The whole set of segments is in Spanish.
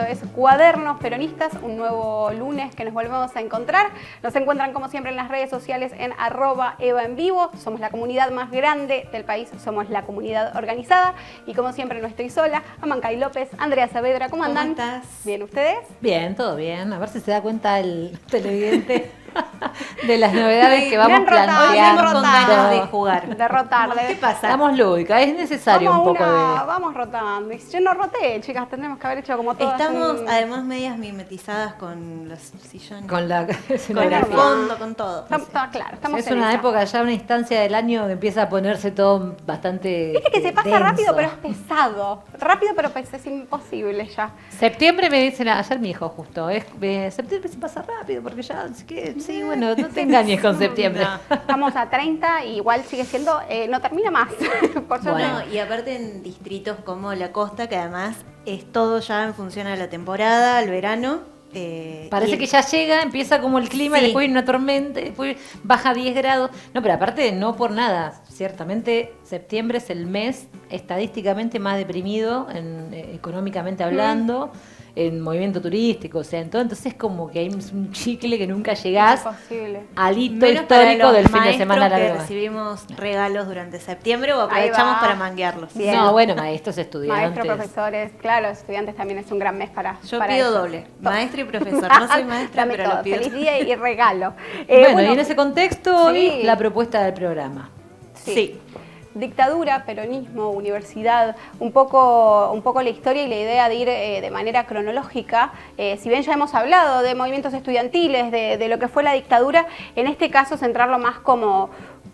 Esto es Cuadernos Peronistas, un nuevo lunes que nos volvemos a encontrar. Nos encuentran como siempre en las redes sociales en @EvaEnVivo. Somos la comunidad más grande del país, somos la comunidad organizada y como siempre no estoy sola. Amancay López, Andrea Saavedra, ¿cómo andan? ¿Cómo estás? ¿Bien ustedes? Bien, todo bien. A ver si se da cuenta el televidente de las novedades que vamos planteando. Venimos con ganas de jugar. De rotar. ¿Qué pasa? Estamos lúdicas, es necesario un poco de... Vamos rotando. Yo no roté, chicas, tendremos que haber hecho como todas. Estamos además medias mimetizadas con los sillones. Con la con el escenografía. fondo, con todo. Claro, estamos Es en una esa. época ya, una instancia del año que empieza a ponerse todo bastante Viste que se pasa denso. rápido, pero es pesado. Rápido, pero es imposible ya. Septiembre me dicen, ayer mi hijo justo, septiembre se pasa rápido porque ya, así que sí, bueno, no te engañes con septiembre. No. Estamos a 30 y igual sigue siendo, no termina más. Por suerte. Bueno. No, y aparte en distritos como la costa, que además es todo ya en función a la temporada, al verano. Parece que ya llega, empieza como el clima, Sí. y después viene una tormenta, y después baja 10 grados. No, pero aparte, no por nada. Ciertamente, septiembre es el mes estadísticamente más deprimido, económicamente hablando, en movimiento turístico, o sea, en todo. Entonces, como que hay un chicle que nunca llegás Imposible. al hito Menos para histórico los del fin de maestros semana que largo. recibimos regalos durante septiembre o Ahí aprovechamos va. para manguearlos. Bien. No, bueno, maestros, estudiantes. Maestros, profesores, claro, estudiantes también es un gran mes para. Yo para pido eso. doble, maestro y profesor. No soy maestra, Dame pero todo. lo pido. Feliz día y regalo. Bueno, y en ese contexto, sí. hoy la propuesta del programa. Sí. Dictadura, peronismo, universidad, un poco la historia y la idea de ir de manera cronológica. Si bien ya hemos hablado de movimientos estudiantiles, de lo que fue la dictadura, en este caso centrarlo más como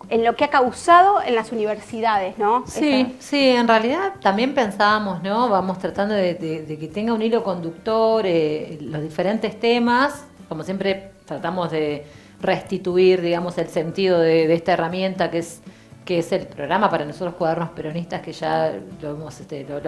en lo que ha causado en las universidades, ¿no? Sí, sí, en realidad también pensábamos, ¿no? Vamos tratando de que tenga un hilo conductor los diferentes temas, como siempre tratamos de restituir, digamos, el sentido de esta herramienta que es el programa para nosotros Cuadernos Peronistas, que ya lo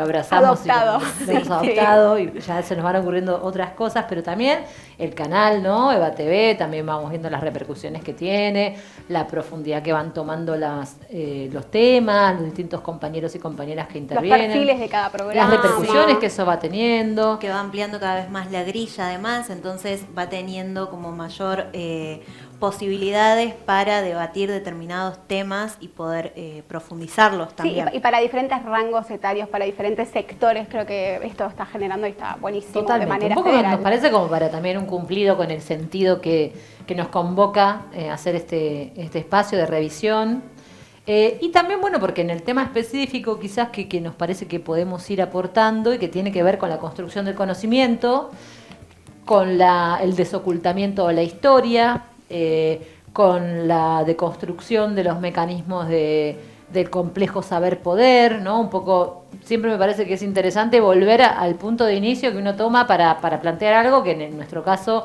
abrazamos Adoptado. y lo hemos adoptado y ya se nos van ocurriendo otras cosas, pero también el canal, ¿no? Eva TV, también vamos viendo las repercusiones que tiene, la profundidad que van tomando los temas, los distintos compañeros y compañeras que Los intervienen, perfiles de cada programa. las repercusiones que eso va teniendo. Que va ampliando cada vez más la grilla además, entonces va teniendo como mayor posibilidades para debatir determinados temas y poder profundizarlos Sí, también. y para diferentes rangos etarios, para diferentes sectores, creo que esto está generando y está buenísimo Totalmente. de manera Un poco federal. nos parece como para también un cumplido con el sentido que nos convoca hacer este espacio de revisión. Y también, bueno, porque en el tema específico quizás que nos parece que podemos ir aportando y que tiene que ver con la construcción del conocimiento, con el desocultamiento de la historia, con la deconstrucción de los mecanismos del complejo saber-poder, ¿no? Un poco, siempre me parece que es interesante volver al punto de inicio que uno toma para plantear algo que en nuestro caso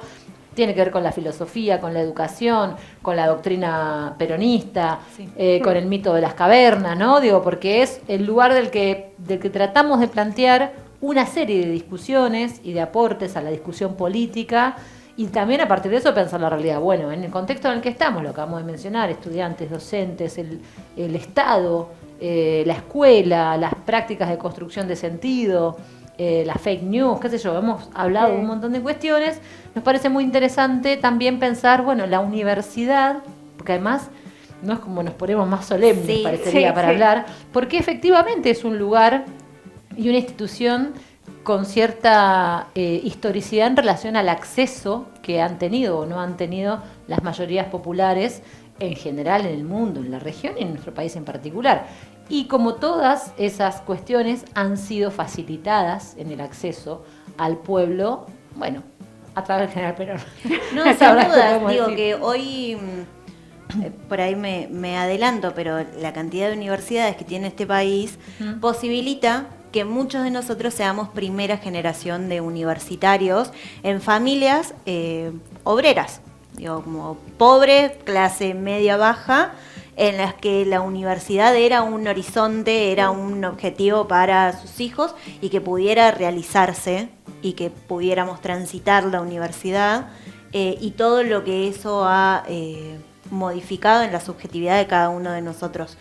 tiene que ver con la filosofía, con la educación, con la doctrina peronista, Sí. con el mito de las cavernas, ¿no? Digo, porque es el lugar del que tratamos de plantear una serie de discusiones y de aportes a la discusión política. Y también a partir de eso pensar la realidad. Bueno, en el contexto en el que estamos, lo acabamos de mencionar, estudiantes, docentes, el Estado, la escuela, las prácticas de construcción de sentido, las fake news, qué sé yo, hemos hablado de un montón de cuestiones. Nos parece muy interesante también pensar, bueno, la universidad, porque además no es como nos ponemos más solemnes, Sí, parecería, sí, para sí. hablar, porque efectivamente es un lugar y una institución con cierta historicidad en relación al acceso que han tenido o no han tenido las mayorías populares en general en el mundo, en la región y en nuestro país en particular. Y como todas esas cuestiones han sido facilitadas en el acceso al pueblo, bueno, a través del general Perón. No, Esa sin verdad que dudas, podemos digo decir. que hoy, por ahí me adelanto, pero la cantidad de universidades que tiene este país posibilita que muchos de nosotros seamos primera generación de universitarios en familias obreras, digo, como pobre, clase media baja, en las que la universidad era un horizonte, era un objetivo para sus hijos y que pudiera realizarse y que pudiéramos transitar la universidad y todo lo que eso ha modificado en la subjetividad de cada uno de nosotros.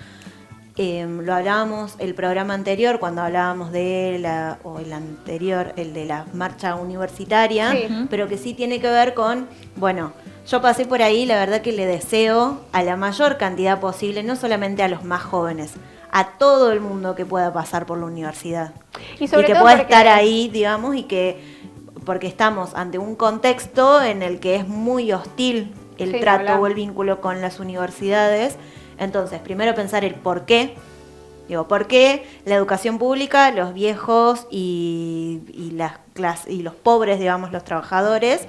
lo hablábamos el programa anterior, cuando hablábamos de el de la marcha universitaria, Sí. pero que sí tiene que ver con, bueno, yo pasé por ahí, la verdad que le deseo a la mayor cantidad posible, no solamente a los más jóvenes, a todo el mundo que pueda pasar por la universidad. Y sobre que todo pueda porque- estar ahí, digamos, porque estamos ante un contexto en el que es muy hostil el Sí, trato hablar. o el vínculo con las universidades. Entonces, primero pensar el por qué. Digo, ¿por qué la educación pública, los viejos y los pobres, digamos, los trabajadores,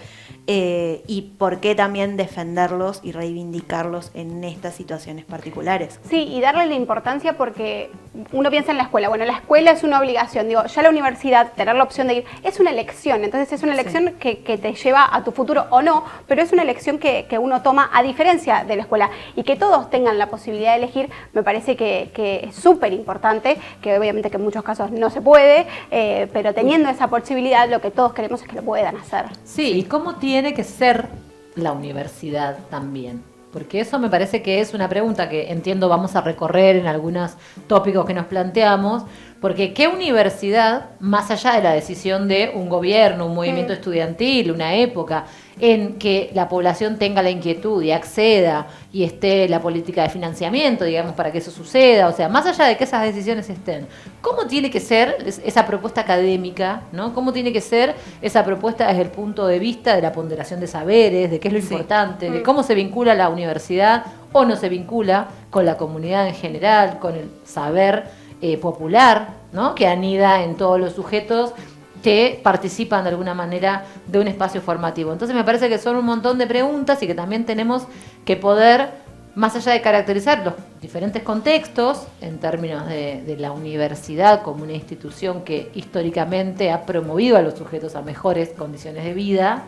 y por qué también defenderlos y reivindicarlos en estas situaciones particulares? Sí, y darle la importancia porque uno piensa en la escuela. Bueno, la escuela es una obligación. Digo, ya la universidad, tener la opción de ir, es una elección. Entonces es una elección que te lleva a tu futuro o no, pero es una elección que uno toma a diferencia de la escuela. Y que todos tengan la posibilidad de elegir, me parece que es súper importante, que obviamente que en muchos casos no se puede, pero teniendo esa posibilidad, lo que todos queremos es que lo puedan hacer. Sí, ¿y cómo tiene que ser la universidad también? Porque eso me parece que es una pregunta que entiendo vamos a recorrer en algunos tópicos que nos planteamos, porque ¿qué universidad, más allá de la decisión de un gobierno, un movimiento estudiantil, una época, en que la población tenga la inquietud y acceda y esté la política de financiamiento, digamos, para que eso suceda? O sea, más allá de que esas decisiones estén, ¿cómo tiene que ser esa propuesta académica, ¿no? ¿Cómo tiene que ser esa propuesta desde el punto de vista de la ponderación de saberes, de qué es lo importante, de cómo se vincula la universidad o no se vincula con la comunidad en general, con el saber popular, ¿no? Que anida en todos los sujetos que participan de alguna manera de un espacio formativo? Entonces me parece que son un montón de preguntas y que también tenemos que poder, más allá de caracterizar los diferentes contextos en términos de la universidad como una institución que históricamente ha promovido a los sujetos a mejores condiciones de vida,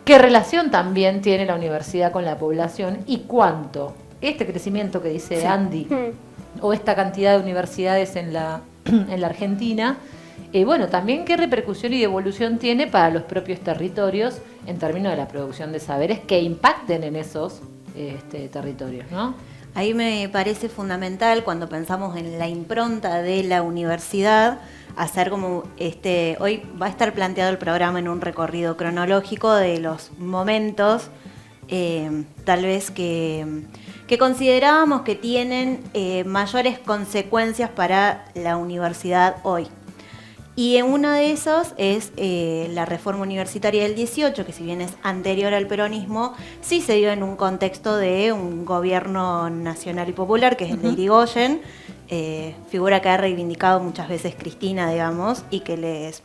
qué relación también tiene la universidad con la población y cuánto este crecimiento que dice Andy o esta cantidad de universidades en la Argentina, bueno, también qué repercusión y devolución tiene para los propios territorios en términos de la producción de saberes que impacten en esos territorios, ¿no? Ahí me parece fundamental cuando pensamos en la impronta de la universidad, hacer como hoy va a estar planteado el programa en un recorrido cronológico de los momentos, tal vez que considerábamos que tienen mayores consecuencias para la universidad hoy. Y en uno de esos es la reforma universitaria del 18, que si bien es anterior al peronismo, sí se dio en un contexto de un gobierno nacional y popular, que es el de Irigoyen, figura que ha reivindicado muchas veces Cristina, digamos, y que les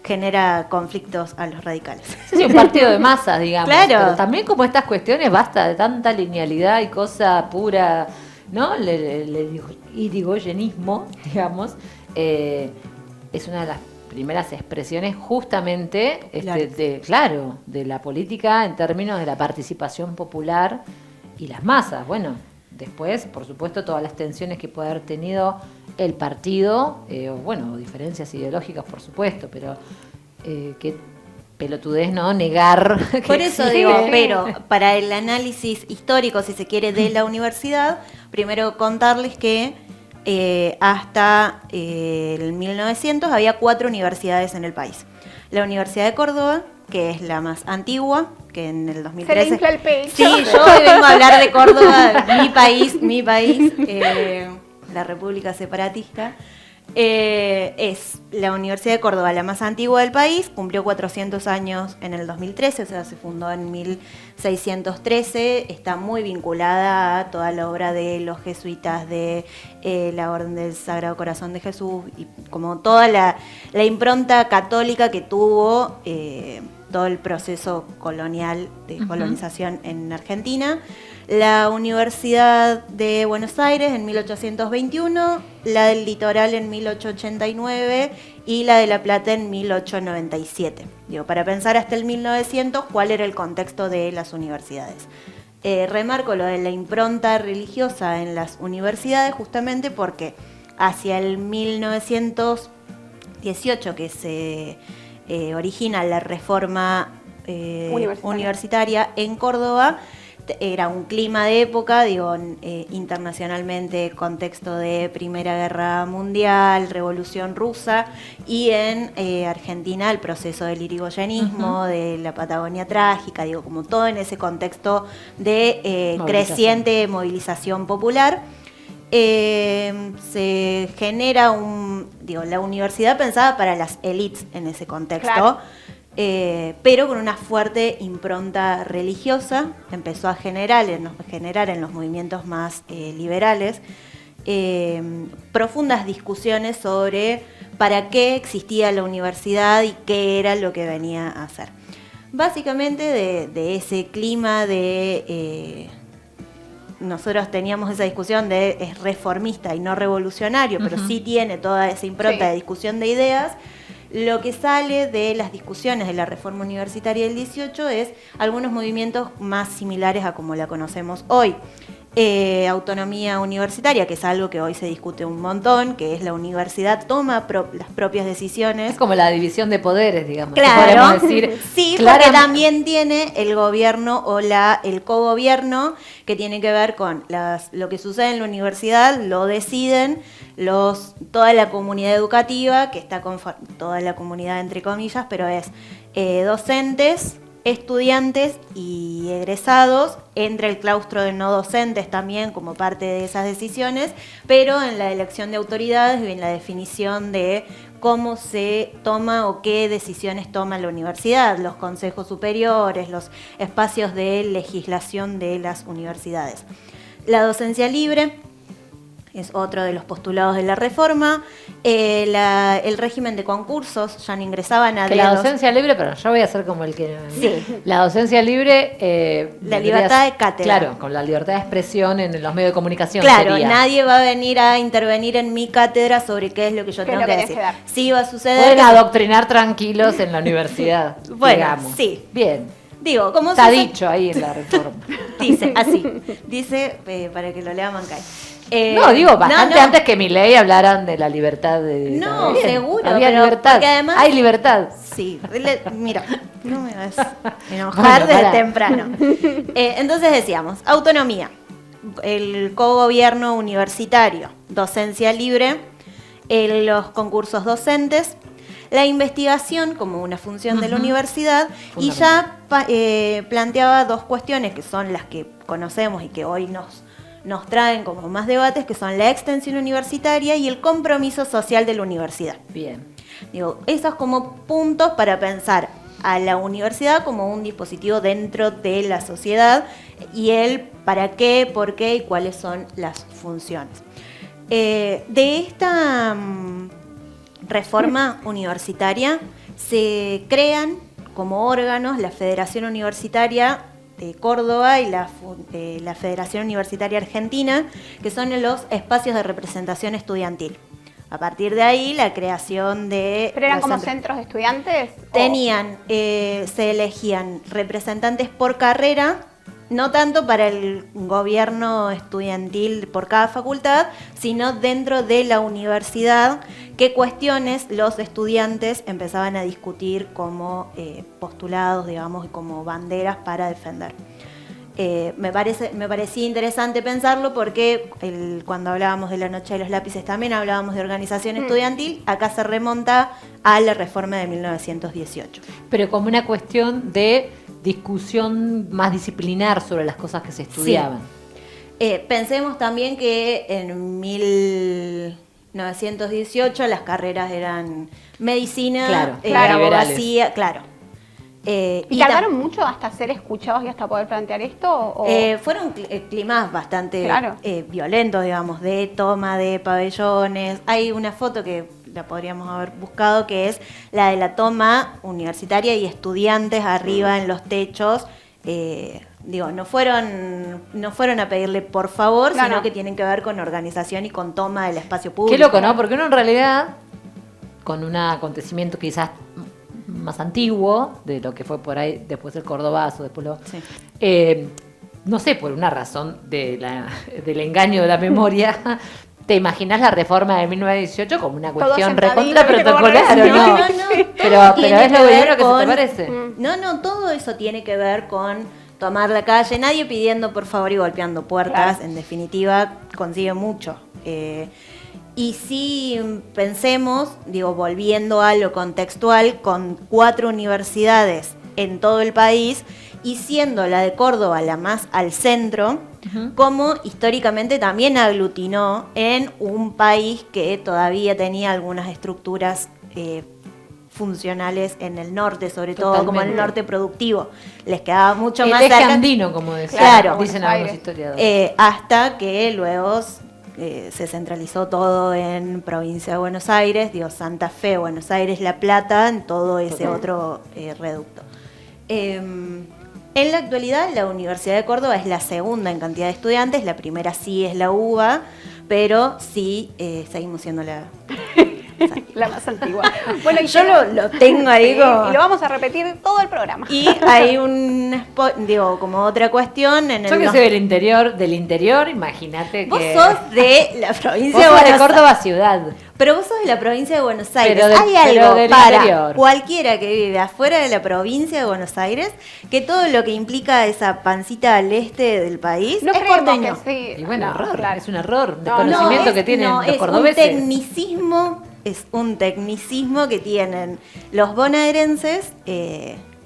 genera conflictos a los radicales. Sí, un partido de masas, digamos. Claro. Pero también como estas cuestiones, basta de tanta linealidad y cosa pura, ¿no? Le irigoyenismo, digamos, es una de las primeras expresiones justamente de la política en términos de la participación popular y las masas. Bueno, después, por supuesto, todas las tensiones que puede haber tenido el partido, diferencias ideológicas, por supuesto, pero qué pelotudez, ¿no? Negar. Por eso digo, pero para el análisis histórico, si se quiere, de la universidad, primero contarles que hasta el 1900 había 4 universidades en el país. La Universidad de Córdoba, que es la más antigua, que en el 2013... Se le infla el pecho. Sí, yo hoy vengo a hablar de Córdoba, mi país, la República Separatista. Es la Universidad de Córdoba, la más antigua del país, cumplió 400 años en el 2013, o sea, se fundó en 1613, está muy vinculada a toda la obra de los jesuitas, de la Orden del Sagrado Corazón de Jesús, y como toda la impronta católica que tuvo todo el proceso colonial de colonización en Argentina. La Universidad de Buenos Aires en 1821, la del Litoral en 1889 y la de La Plata en 1897. Digo, para pensar hasta el 1900 cuál era el contexto de las universidades. Remarco lo de la impronta religiosa en las universidades justamente porque hacia el 1918 que se origina la reforma universitaria en Córdoba, era un clima de época, digo, internacionalmente, contexto de Primera Guerra Mundial, Revolución Rusa, y en Argentina el proceso del irigoyenismo, de la Patagonia Trágica, digo, como todo en ese contexto de creciente movilización popular. Se genera la universidad pensada para las élites en ese contexto. Claro. Pero con una fuerte impronta religiosa, empezó a generar en los movimientos más liberales profundas discusiones sobre para qué existía la universidad y qué era lo que venía a hacer. Básicamente de ese clima nosotros teníamos esa discusión de es reformista y no revolucionario, pero sí tiene toda esa impronta de discusión de ideas. Lo que sale de las discusiones de la reforma universitaria del 18 es algunos movimientos más similares a como la conocemos hoy. Autonomía universitaria, que es algo que hoy se discute un montón, que es la universidad toma las propias decisiones. Es como la división de poderes, digamos. Claro, decir, sí, porque también tiene el gobierno o el cogobierno, que tiene que ver con lo que sucede en la universidad, lo deciden toda la comunidad educativa, que está toda la comunidad entre comillas, pero es docentes, estudiantes y egresados, entre el claustro de no docentes también como parte de esas decisiones, pero en la elección de autoridades y en la definición de cómo se toma o qué decisiones toma la universidad, los consejos superiores, los espacios de legislación de las universidades. La docencia libre es otro de los postulados de la reforma. El régimen de concursos, ya no ingresaban a la docencia libre, pero yo voy a hacer como el que... Sí. La docencia libre... la libertad de cátedra. Claro, con la libertad de expresión en los medios de comunicación. Claro, sería. Nadie va a venir a intervenir en mi cátedra sobre qué es lo que yo tengo que decir. Sí va a suceder... Pueden adoctrinar tranquilos en la universidad, bueno, digamos. Sí. Bien. Digo, ¿cómo está dicho ahí en la reforma? Dice, así. Dice, para que lo lea Mancay. No, digo, bastante antes que Milei hablaran de la libertad de... No, seguro. Había libertad. Porque además, hay libertad. Sí, mira, no me vas a enojar desde temprano. Entonces decíamos, autonomía, el cogobierno universitario, docencia libre, los concursos docentes, la investigación como una función de la universidad, y ya planteaba dos cuestiones que son las que conocemos y que hoy nos traen como más debates, que son la extensión universitaria y el compromiso social de la universidad. Bien. Digo, esos como puntos para pensar a la universidad como un dispositivo dentro de la sociedad y el para qué, por qué y cuáles son las funciones. De esta reforma universitaria se crean como órganos la Federación Universitaria de Córdoba y la Federación Universitaria Argentina, que son los espacios de representación estudiantil. A partir de ahí, la creación de... ¿Pero eran como centros de estudiantes? Tenían, se elegían representantes por carrera, no tanto para el gobierno estudiantil por cada facultad, sino dentro de la universidad, qué cuestiones los estudiantes empezaban a discutir como postulados, digamos, y como banderas para defender. Me parecía interesante pensarlo porque cuando hablábamos de la Noche de los Lápices también hablábamos de organización estudiantil, acá se remonta a la reforma de 1918. Pero como una cuestión de discusión más disciplinar sobre las cosas que se estudiaban. Sí. Pensemos también que en 1918 las carreras eran medicina, abogacía, claro. ¿Y tardaron mucho hasta ser escuchados y hasta poder plantear esto? Fueron climas bastante violentos, digamos, de toma de pabellones. Hay una foto que la podríamos haber buscado, que es la de la toma universitaria y estudiantes arriba en los techos. No fueron a pedirle por favor, sino que tienen que ver con organización y con toma del espacio público. Qué loco, ¿no? Porque uno en realidad, con un acontecimiento quizás más antiguo de lo que fue por ahí después el Cordobazo, después no sé, por una razón del engaño de la memoria, ¿te imaginas la reforma de 1918 como una cuestión recontra protocolar o no? No. Pero es lo primero que se te parece. No, todo eso tiene que ver con tomar la calle, nadie pidiendo por favor y golpeando puertas, en definitiva consigue mucho. Y si pensemos, volviendo a lo contextual, con 4 universidades en todo el país y siendo la de Córdoba la más al centro, como históricamente también aglutinó en un país que todavía tenía algunas estructuras funcionales en el norte, sobre todo como el norte productivo. Les quedaba mucho más cerca. El eje cerca, andino, como decía, claro, dicen algunos historiadores. hasta que luego se centralizó todo en provincia de Buenos Aires, Santa Fe, Buenos Aires, La Plata, en todo ese otro reducto. En la actualidad, la Universidad de Córdoba es la segunda en cantidad de estudiantes, la primera sí es la UBA, pero sí seguimos siendo la más antigua. Bueno, y yo lo tengo ahí y lo vamos a repetir todo el programa. Y hay como otra cuestión en el... Yo que soy del interior, imagínate que... Vos sos de la provincia de Buenos Aires. Córdoba ciudad. Pero vos sos de la provincia de Buenos Aires. Pero hay algo del para interior. Cualquiera que vive afuera de la provincia de Buenos Aires, que todo lo que implica esa pancita al este del país No es creemos porteño. que sí. Y bueno, No, claro. es un error de conocimiento que tienen los cordobeses. Es un tecnicismo que tienen los bonaerenses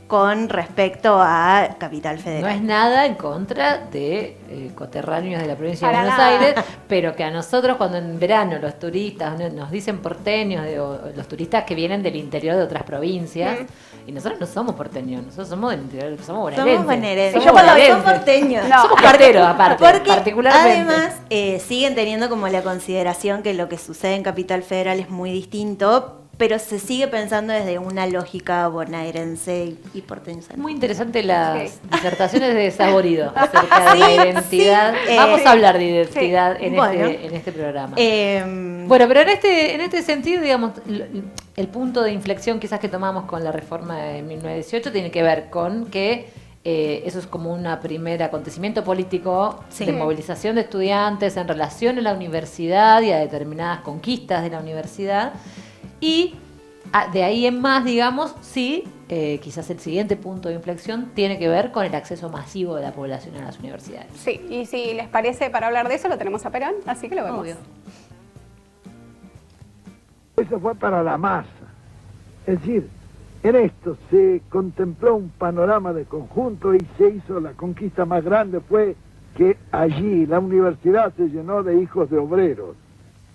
con respecto a Capital Federal. No es nada en contra de coterráneos de la provincia de Para Buenos nada. Aires, pero que a nosotros cuando en verano los turistas nos dicen porteños, o los turistas que vienen del interior de otras provincias, y nosotros no somos porteños, nosotros somos del interior, somos bonaerenses. Somos bonaerenses. Somos Son porteños. No. Somos carteros aparte, Porque particularmente. además siguen teniendo como la consideración que lo que sucede en Capital Federal es muy distinto, pero se sigue pensando desde una lógica bonaerense y porteña. Muy interesante las disertaciones de Saborido acerca de la Sí, identidad. sí, Vamos sí. a hablar de identidad Bueno. en este programa. Bueno, Bueno, pero en este sentido, digamos, el punto de inflexión quizás que tomamos con la reforma de 1918 tiene que ver con que eso es como un primer acontecimiento político de movilización de estudiantes en relación a la universidad y a determinadas conquistas de la universidad. Y de ahí en más, digamos, quizás el siguiente punto de inflexión tiene que ver con el acceso masivo de la población a las universidades. Sí, y si les parece, para hablar de eso lo tenemos a Perón, así que lo vemos. Obvio. Eso fue para la masa. Es decir, en esto se contempló un panorama de conjunto y se hizo la conquista más grande, fue que allí la universidad se llenó de hijos de obreros,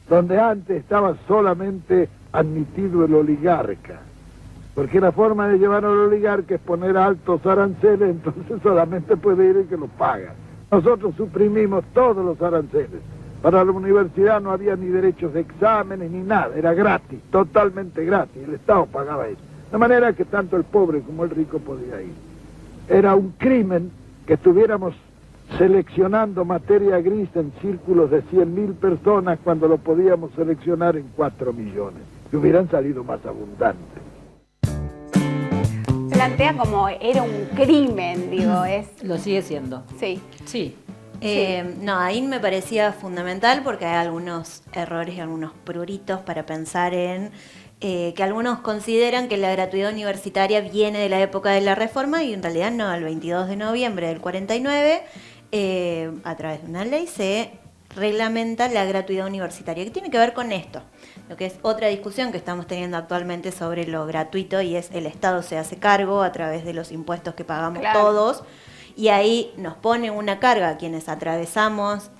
donde antes estaba solamente admitido el oligarca, porque la forma de llevar al oligarca es poner altos aranceles, entonces solamente puede ir el que los paga. Nosotros suprimimos todos los aranceles. Para la universidad no había ni derechos de exámenes ni nada, era gratis, totalmente gratis, el Estado pagaba eso. De manera que tanto el pobre como el rico podía ir. Era un crimen que estuviéramos seleccionando materia gris en círculos de 100.000 personas cuando lo podíamos seleccionar en 4 millones, que hubieran salido más abundantes. Plantea como era un crimen, Lo sigue siendo. Sí. Sí. No, ahí me parecía fundamental porque hay algunos errores y algunos pruritos para pensar en que algunos consideran que la gratuidad universitaria viene de la época de la Reforma y en realidad no, el 22 de noviembre del 49, a través de una ley se reglamenta la gratuidad universitaria, que tiene que ver con esto, lo que es otra discusión que estamos teniendo actualmente sobre lo gratuito y es el Estado se hace cargo a través de los impuestos que pagamos todos y ahí nos pone una carga a quienes atravesamos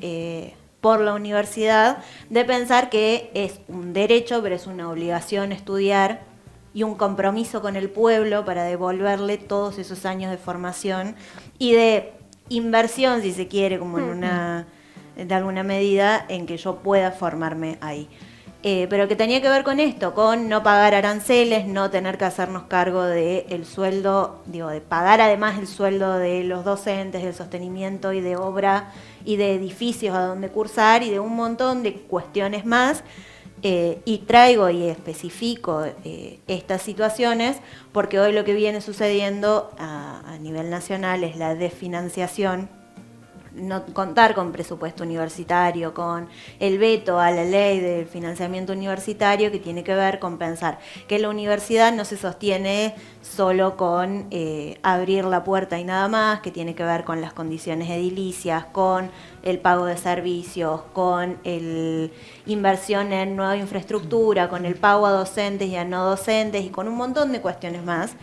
por la universidad de pensar que es un derecho, pero es una obligación estudiar y un compromiso con el pueblo para devolverle todos esos años de formación y de inversión, si se quiere, como de alguna medida, en que yo pueda formarme ahí. Pero que tenía que ver con esto, con no pagar aranceles, no tener que hacernos cargo del sueldo, de pagar además el sueldo de los docentes, del sostenimiento y de obra y de edificios a donde cursar y de un montón de cuestiones más. Y traigo y especifico estas situaciones porque hoy lo que viene sucediendo a nivel nacional es la desfinanciación no contar con presupuesto universitario, con el veto a la ley del financiamiento universitario, que tiene que ver con pensar que la universidad no se sostiene solo con abrir la puerta y nada más, que tiene que ver con las condiciones edilicias, con el pago de servicios, con inversión en nueva infraestructura, con el pago a docentes y a no docentes y con un montón de cuestiones más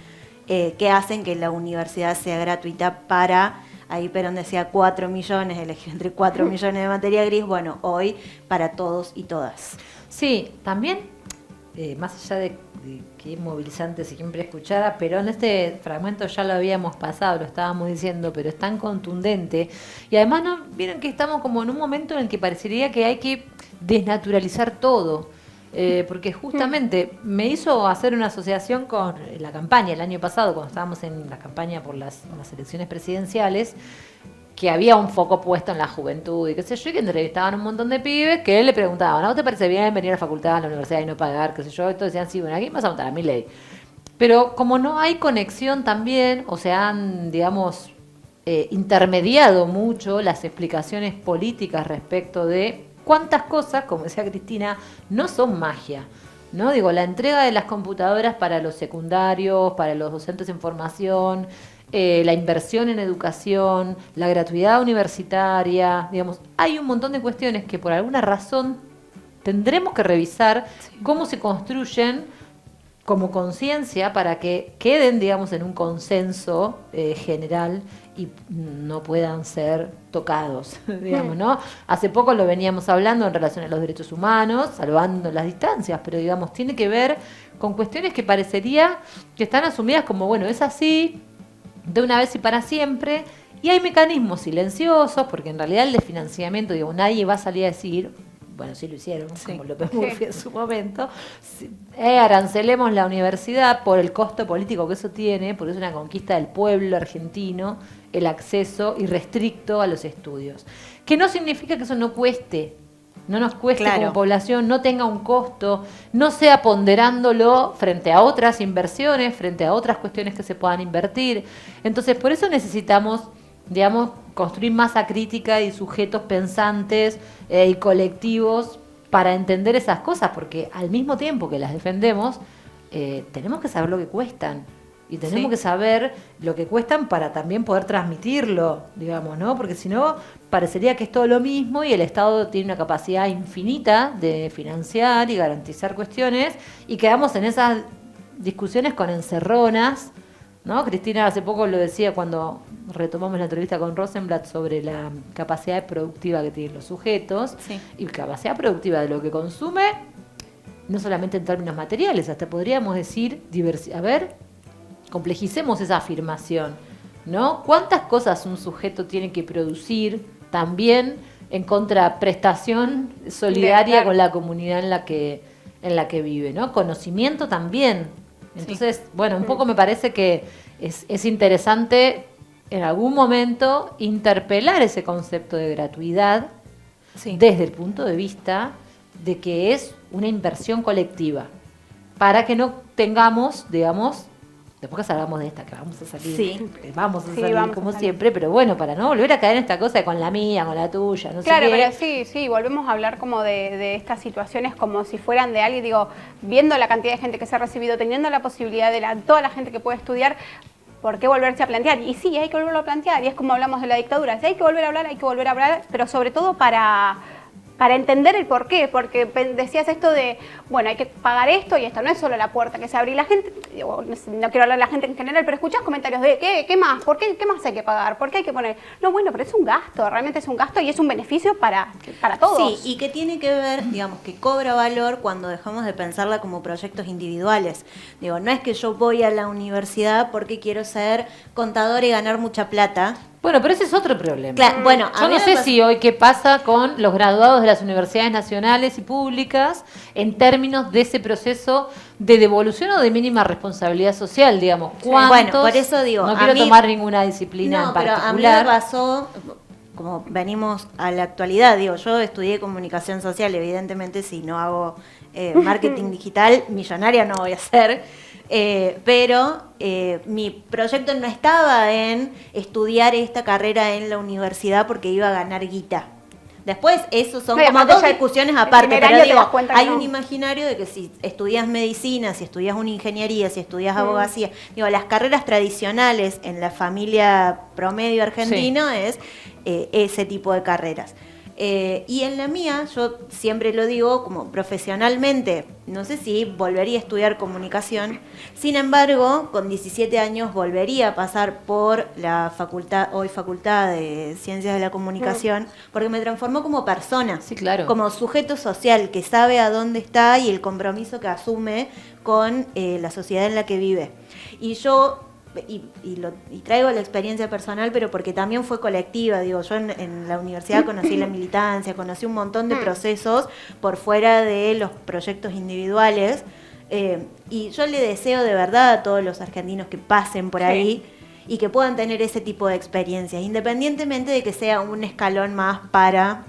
que hacen que la universidad sea gratuita para, ahí Perón decía 4 millones, elegí entre 4 millones de materia gris, bueno, hoy para todos y todas. Sí, también, más allá de que es movilizante siempre escuchar a Perón, este fragmento ya lo habíamos pasado, lo estábamos diciendo, pero es tan contundente. Y además, ¿no? Vieron que estamos como en un momento en el que parecería que hay que desnaturalizar todo. Porque justamente me hizo hacer una asociación con la campaña el año pasado, cuando estábamos en la campaña por las elecciones presidenciales, que había un foco puesto en la juventud y qué sé yo, y que entrevistaban un montón de pibes que le preguntaban, ¿no te parece bien venir a la facultad, a la universidad y no pagar, qué sé yo? Y todos decían, sí, bueno, aquí vas a votar a mi ley. Pero como no hay conexión también, o se han, digamos, intermediado mucho las explicaciones políticas respecto de cuántas cosas, como decía Cristina, no son magia, ¿no? Digo, la entrega de las computadoras para los secundarios, para los docentes en formación, la inversión en educación, la gratuidad universitaria, digamos, hay un montón de cuestiones que por alguna razón tendremos que revisar cómo se construyen como conciencia para que queden, digamos, en un consenso general y no puedan ser tocados, digamos, ¿no? Hace poco lo veníamos hablando en relación a los derechos humanos, salvando las distancias, pero, digamos, tiene que ver con cuestiones que parecería que están asumidas como, bueno, es así, de una vez y para siempre, y hay mecanismos silenciosos, porque en realidad el desfinanciamiento, digo, nadie va a salir a decir, bueno, sí lo hicieron, como López Murphy en su momento, arancelemos la universidad por el costo político que eso tiene, porque es una conquista del pueblo argentino, el acceso irrestricto a los estudios. Que no significa que eso no cueste, no nos cueste como población, no tenga un costo, no sea ponderándolo frente a otras inversiones, frente a otras cuestiones que se puedan invertir. Entonces, por eso necesitamos, digamos, construir masa crítica y sujetos pensantes y colectivos para entender esas cosas, porque al mismo tiempo que las defendemos, tenemos que saber lo que cuestan. Y tenemos que saber lo que cuestan para también poder transmitirlo, digamos, ¿no? Porque si no, parecería que es todo lo mismo y el Estado tiene una capacidad infinita de financiar y garantizar cuestiones y quedamos en esas discusiones con encerronas, ¿no? Cristina hace poco lo decía cuando retomamos la entrevista con Rosenblatt sobre la capacidad productiva que tienen los sujetos y capacidad productiva de lo que consume, no solamente en términos materiales, hasta podríamos decir, complejicemos esa afirmación, ¿no? ¿Cuántas cosas un sujeto tiene que producir también en contraprestación solidaria con la comunidad en la que vive, ¿no? Conocimiento también. Entonces, bueno, un poco me parece que es interesante en algún momento interpelar ese concepto de gratuidad desde el punto de vista de que es una inversión colectiva, para que no tengamos, digamos, después que salgamos de esta, que vamos a salir, vamos a salir como siempre, pero bueno, para no volver a caer en esta cosa de con la mía, con la tuya, no sé qué. Claro, pero sí, volvemos a hablar como de estas situaciones como si fueran de alguien, digo, viendo la cantidad de gente que se ha recibido, teniendo la posibilidad de toda la gente que puede estudiar, ¿por qué volverse a plantear? Y sí, hay que volverlo a plantear, y es como hablamos de la dictadura, si hay que volver a hablar, pero sobre todo para entender el por qué, porque decías esto de, bueno, hay que pagar esto y esto no es solo la puerta que se abre y la gente, digo, no quiero hablar de la gente en general, pero escuchas comentarios de, ¿qué más? ¿Por qué? ¿Qué más hay que pagar? ¿Por qué hay que poner? No, bueno, pero es un gasto, realmente es un gasto y es un beneficio para todos. Sí, y que tiene que ver, digamos, que cobra valor cuando dejamos de pensarla como proyectos individuales. Digo, no es que yo voy a la universidad porque quiero ser contador y ganar mucha plata. Bueno, pero ese es otro problema. Claro, bueno, yo no sé si hoy qué pasa con los graduados de las universidades nacionales y públicas en términos de ese proceso de devolución o de mínima responsabilidad social, digamos. ¿Cuántos? Bueno, por eso digo, no quiero tomar ninguna disciplina en particular. Pero a mí me pasó, como venimos a la actualidad, digo, yo estudié comunicación social, evidentemente si no hago marketing digital, millonaria no voy a ser. Pero mi proyecto no estaba en estudiar esta carrera en la universidad porque iba a ganar guita. Después, eso son como dos discusiones aparte, pero digo, hay un imaginario de que si estudias medicina, si estudias una ingeniería, si estudias abogacía, digo, las carreras tradicionales en la familia promedio argentino es ese tipo de carreras. Y en la mía, yo siempre lo digo, como profesionalmente, no sé si volvería a estudiar comunicación, sin embargo, con 17 años volvería a pasar por la facultad, hoy Facultad de Ciencias de la Comunicación, porque me transformó como persona, sí, claro, como sujeto social que sabe a dónde está y el compromiso que asume con la sociedad en la que vive. Y yo... Y traigo la experiencia personal, pero porque también fue colectiva. Digo, yo en la universidad conocí la militancia, conocí un montón de procesos por fuera de los proyectos individuales, y yo le deseo de verdad a todos los argentinos que pasen por ahí y que puedan tener ese tipo de experiencias, independientemente de que sea un escalón más para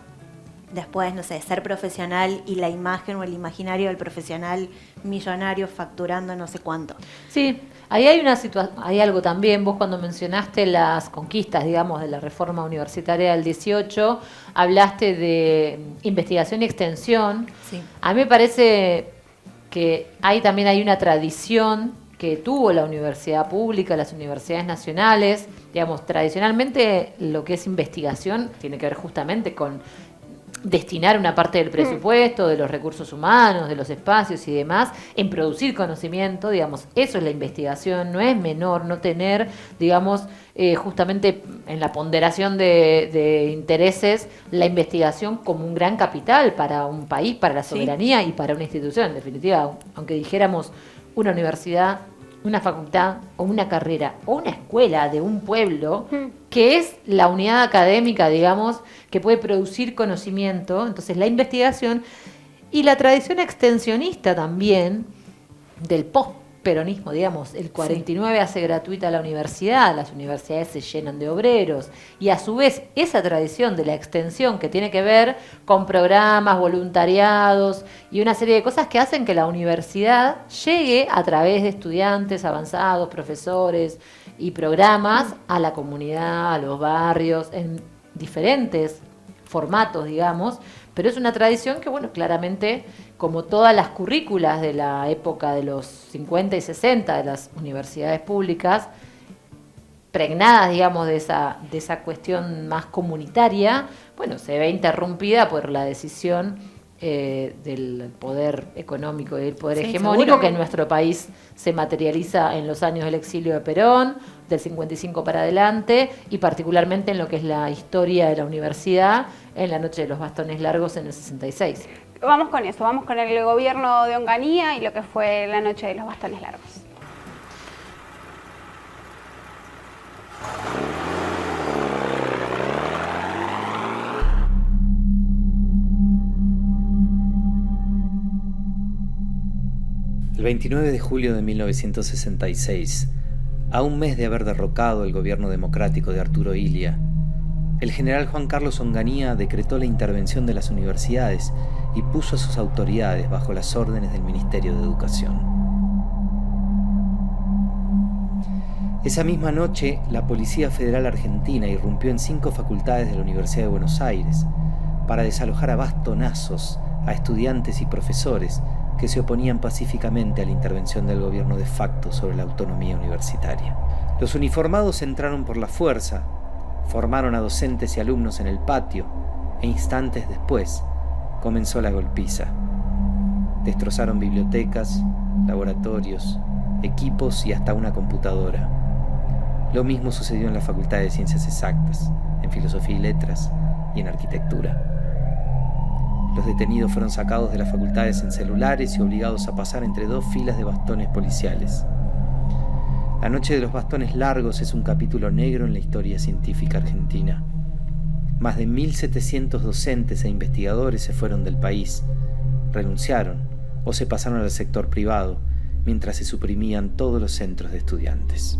después, no sé, ser profesional y la imagen o el imaginario del profesional millonario facturando no sé cuánto. Sí. Ahí hay algo también, vos cuando mencionaste las conquistas, digamos, de la reforma universitaria del 18, hablaste de investigación y extensión. Sí. A mí me parece que también hay una tradición que tuvo la universidad pública, las universidades nacionales. Digamos, tradicionalmente lo que es investigación tiene que ver justamente con destinar una parte del presupuesto, de los recursos humanos, de los espacios y demás, en producir conocimiento, digamos, eso es la investigación, no es menor no tener, digamos, justamente en la ponderación de intereses, la investigación como un gran capital para un país, para la soberanía y para una institución, en definitiva, aunque dijéramos una universidad, una facultad o una carrera o una escuela de un pueblo, que es la unidad académica, digamos, que puede producir conocimiento. Entonces la investigación y la tradición extensionista también del postperonismo, digamos, el 49 hace gratuita la universidad, las universidades se llenan de obreros, y a su vez esa tradición de la extensión que tiene que ver con programas, voluntariados y una serie de cosas que hacen que la universidad llegue a través de estudiantes avanzados, profesores y programas a la comunidad, a los barrios, en diferentes formatos, digamos, pero es una tradición que, bueno, claramente, como todas las currículas de la época de los 50 y 60 de las universidades públicas, pregnadas, digamos, de esa cuestión más comunitaria, bueno, se ve interrumpida por la decisión del poder económico y del poder hegemónico, seguro, que en nuestro país se materializa en los años del exilio de Perón, del 55 para adelante, y particularmente en lo que es la historia de la universidad, en la Noche de los Bastones Largos en el 66. Vamos con eso, vamos con el gobierno de Onganía y lo que fue la Noche de los Bastones Largos. El 29 de julio de 1966, a un mes de haber derrocado el gobierno democrático de Arturo Illia, el general Juan Carlos Onganía decretó la intervención de las universidades y puso a sus autoridades bajo las órdenes del Ministerio de Educación. Esa misma noche, la Policía Federal Argentina irrumpió en 5 facultades de la Universidad de Buenos Aires para desalojar a bastonazos a estudiantes y profesores que se oponían pacíficamente a la intervención del gobierno de facto sobre la autonomía universitaria. Los uniformados entraron por la fuerza, formaron a docentes y alumnos en el patio, e instantes después comenzó la golpiza. Destrozaron bibliotecas, laboratorios, equipos y hasta una computadora. Lo mismo sucedió en la Facultad de Ciencias Exactas, en Filosofía y Letras y en Arquitectura. Los detenidos fueron sacados de las facultades en celulares y obligados a pasar entre 2 filas de bastones policiales. La Noche de los Bastones Largos es un capítulo negro en la historia científica argentina. Más de 1.700 docentes e investigadores se fueron del país, renunciaron o se pasaron al sector privado, mientras se suprimían todos los centros de estudiantes.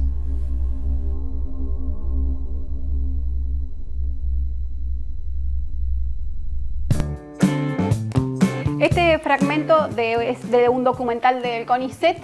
Este fragmento es de un documental del CONICET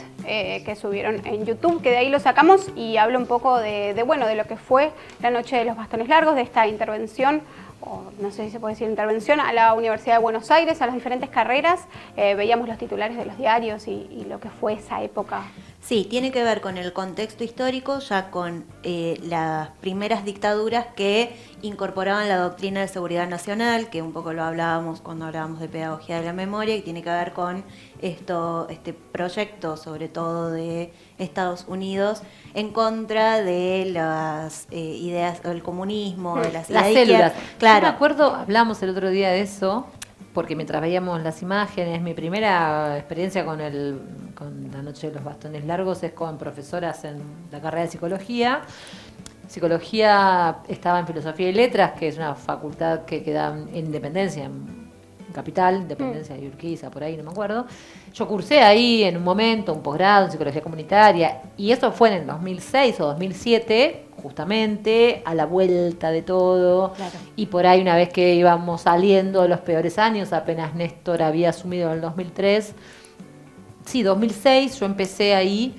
que subieron en YouTube, que de ahí lo sacamos y habla un poco de lo que fue la noche de los bastones largos, de esta intervención, o no sé si se puede decir intervención, a la Universidad de Buenos Aires, a las diferentes carreras. Veíamos los titulares de los diarios y lo que fue esa época. Sí, tiene que ver con el contexto histórico, ya con las primeras dictaduras que incorporaban la doctrina de seguridad nacional, que un poco lo hablábamos cuando hablábamos de pedagogía de la memoria, y tiene que ver con este proyecto, sobre todo de Estados Unidos, en contra de las ideas del comunismo, de las ideas de células. izquierda. Claro. Yo me acuerdo, hablamos el otro día de eso, porque mientras veíamos las imágenes, mi primera experiencia con la noche de los bastones largos es con profesoras en la carrera de psicología. Psicología estaba en Filosofía y Letras, que es una facultad que queda en Independencia, en Capital, Independencia de Urquiza, por ahí, no me acuerdo. Yo cursé ahí en un momento un posgrado en Psicología Comunitaria, y eso fue en el 2006 o 2007, justamente a la vuelta de todo. Claro. Y por ahí, una vez que íbamos saliendo de los peores años, apenas Néstor había asumido en el 2003, sí, 2006, yo empecé ahí,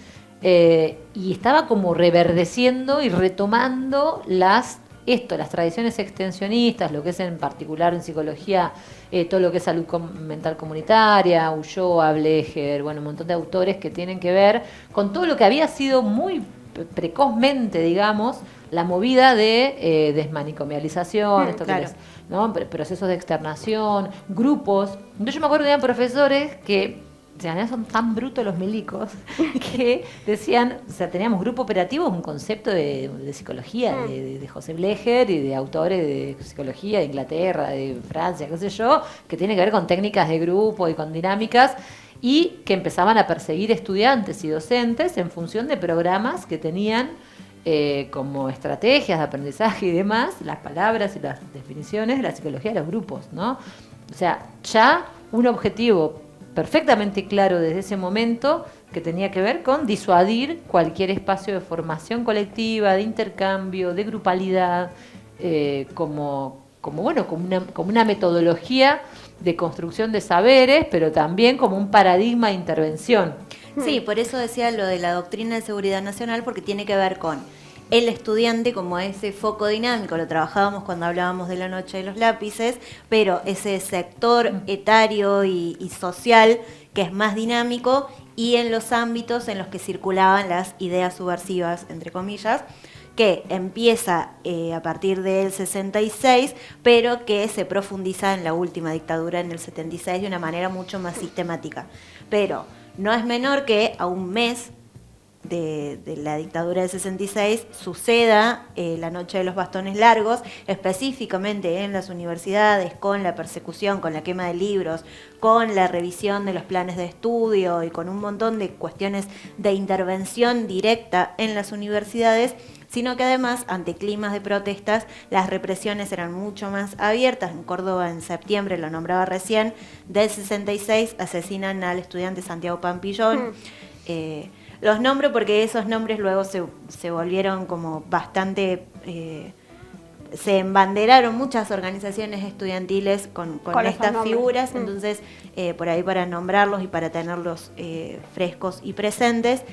y estaba como reverdeciendo y retomando las tradiciones extensionistas, lo que es en particular en psicología, todo lo que es salud mental comunitaria, Ulloa, Blecher, bueno, un montón de autores que tienen que ver con todo lo que había sido muy precozmente, digamos, la movida de desmanicomialización, esto claro. que es, ¿no? Procesos de externación, grupos. Entonces yo me acuerdo que había profesores que, o sea, son tan brutos los milicos que decían, o sea, teníamos grupo operativo, un concepto de psicología, de José Blecher y de autores de psicología de Inglaterra, de Francia, qué sé yo, que tiene que ver con técnicas de grupo y con dinámicas, y que empezaban a perseguir estudiantes y docentes en función de programas que tenían como estrategias de aprendizaje y demás, las palabras y las definiciones de la psicología de los grupos, ¿no? O sea, ya un objetivo perfectamente claro desde ese momento, que tenía que ver con disuadir cualquier espacio de formación colectiva, de intercambio, de grupalidad, como una metodología de construcción de saberes, pero también como un paradigma de intervención. Sí, por eso decía lo de la doctrina de seguridad nacional, porque tiene que ver con el estudiante como ese foco dinámico, lo trabajábamos cuando hablábamos de la noche de los lápices, pero ese sector etario y social que es más dinámico, y en los ámbitos en los que circulaban las ideas subversivas, entre comillas, que empieza a partir del 66, pero que se profundiza en la última dictadura, en el 76, de una manera mucho más sistemática. Pero no es menor que a un mes de la dictadura del 66 suceda la noche de los bastones largos, específicamente en las universidades, con la persecución, con la quema de libros, con la revisión de los planes de estudio y con un montón de cuestiones de intervención directa en las universidades, sino que además, ante climas de protestas, las represiones eran mucho más abiertas. En Córdoba, en septiembre, lo nombraba recién, del 66 asesinan al estudiante Santiago Pampillón. Los nombro porque esos nombres luego se volvieron como bastante... se embanderaron muchas organizaciones estudiantiles con estas figuras, entonces por ahí para nombrarlos y para tenerlos frescos y presentes,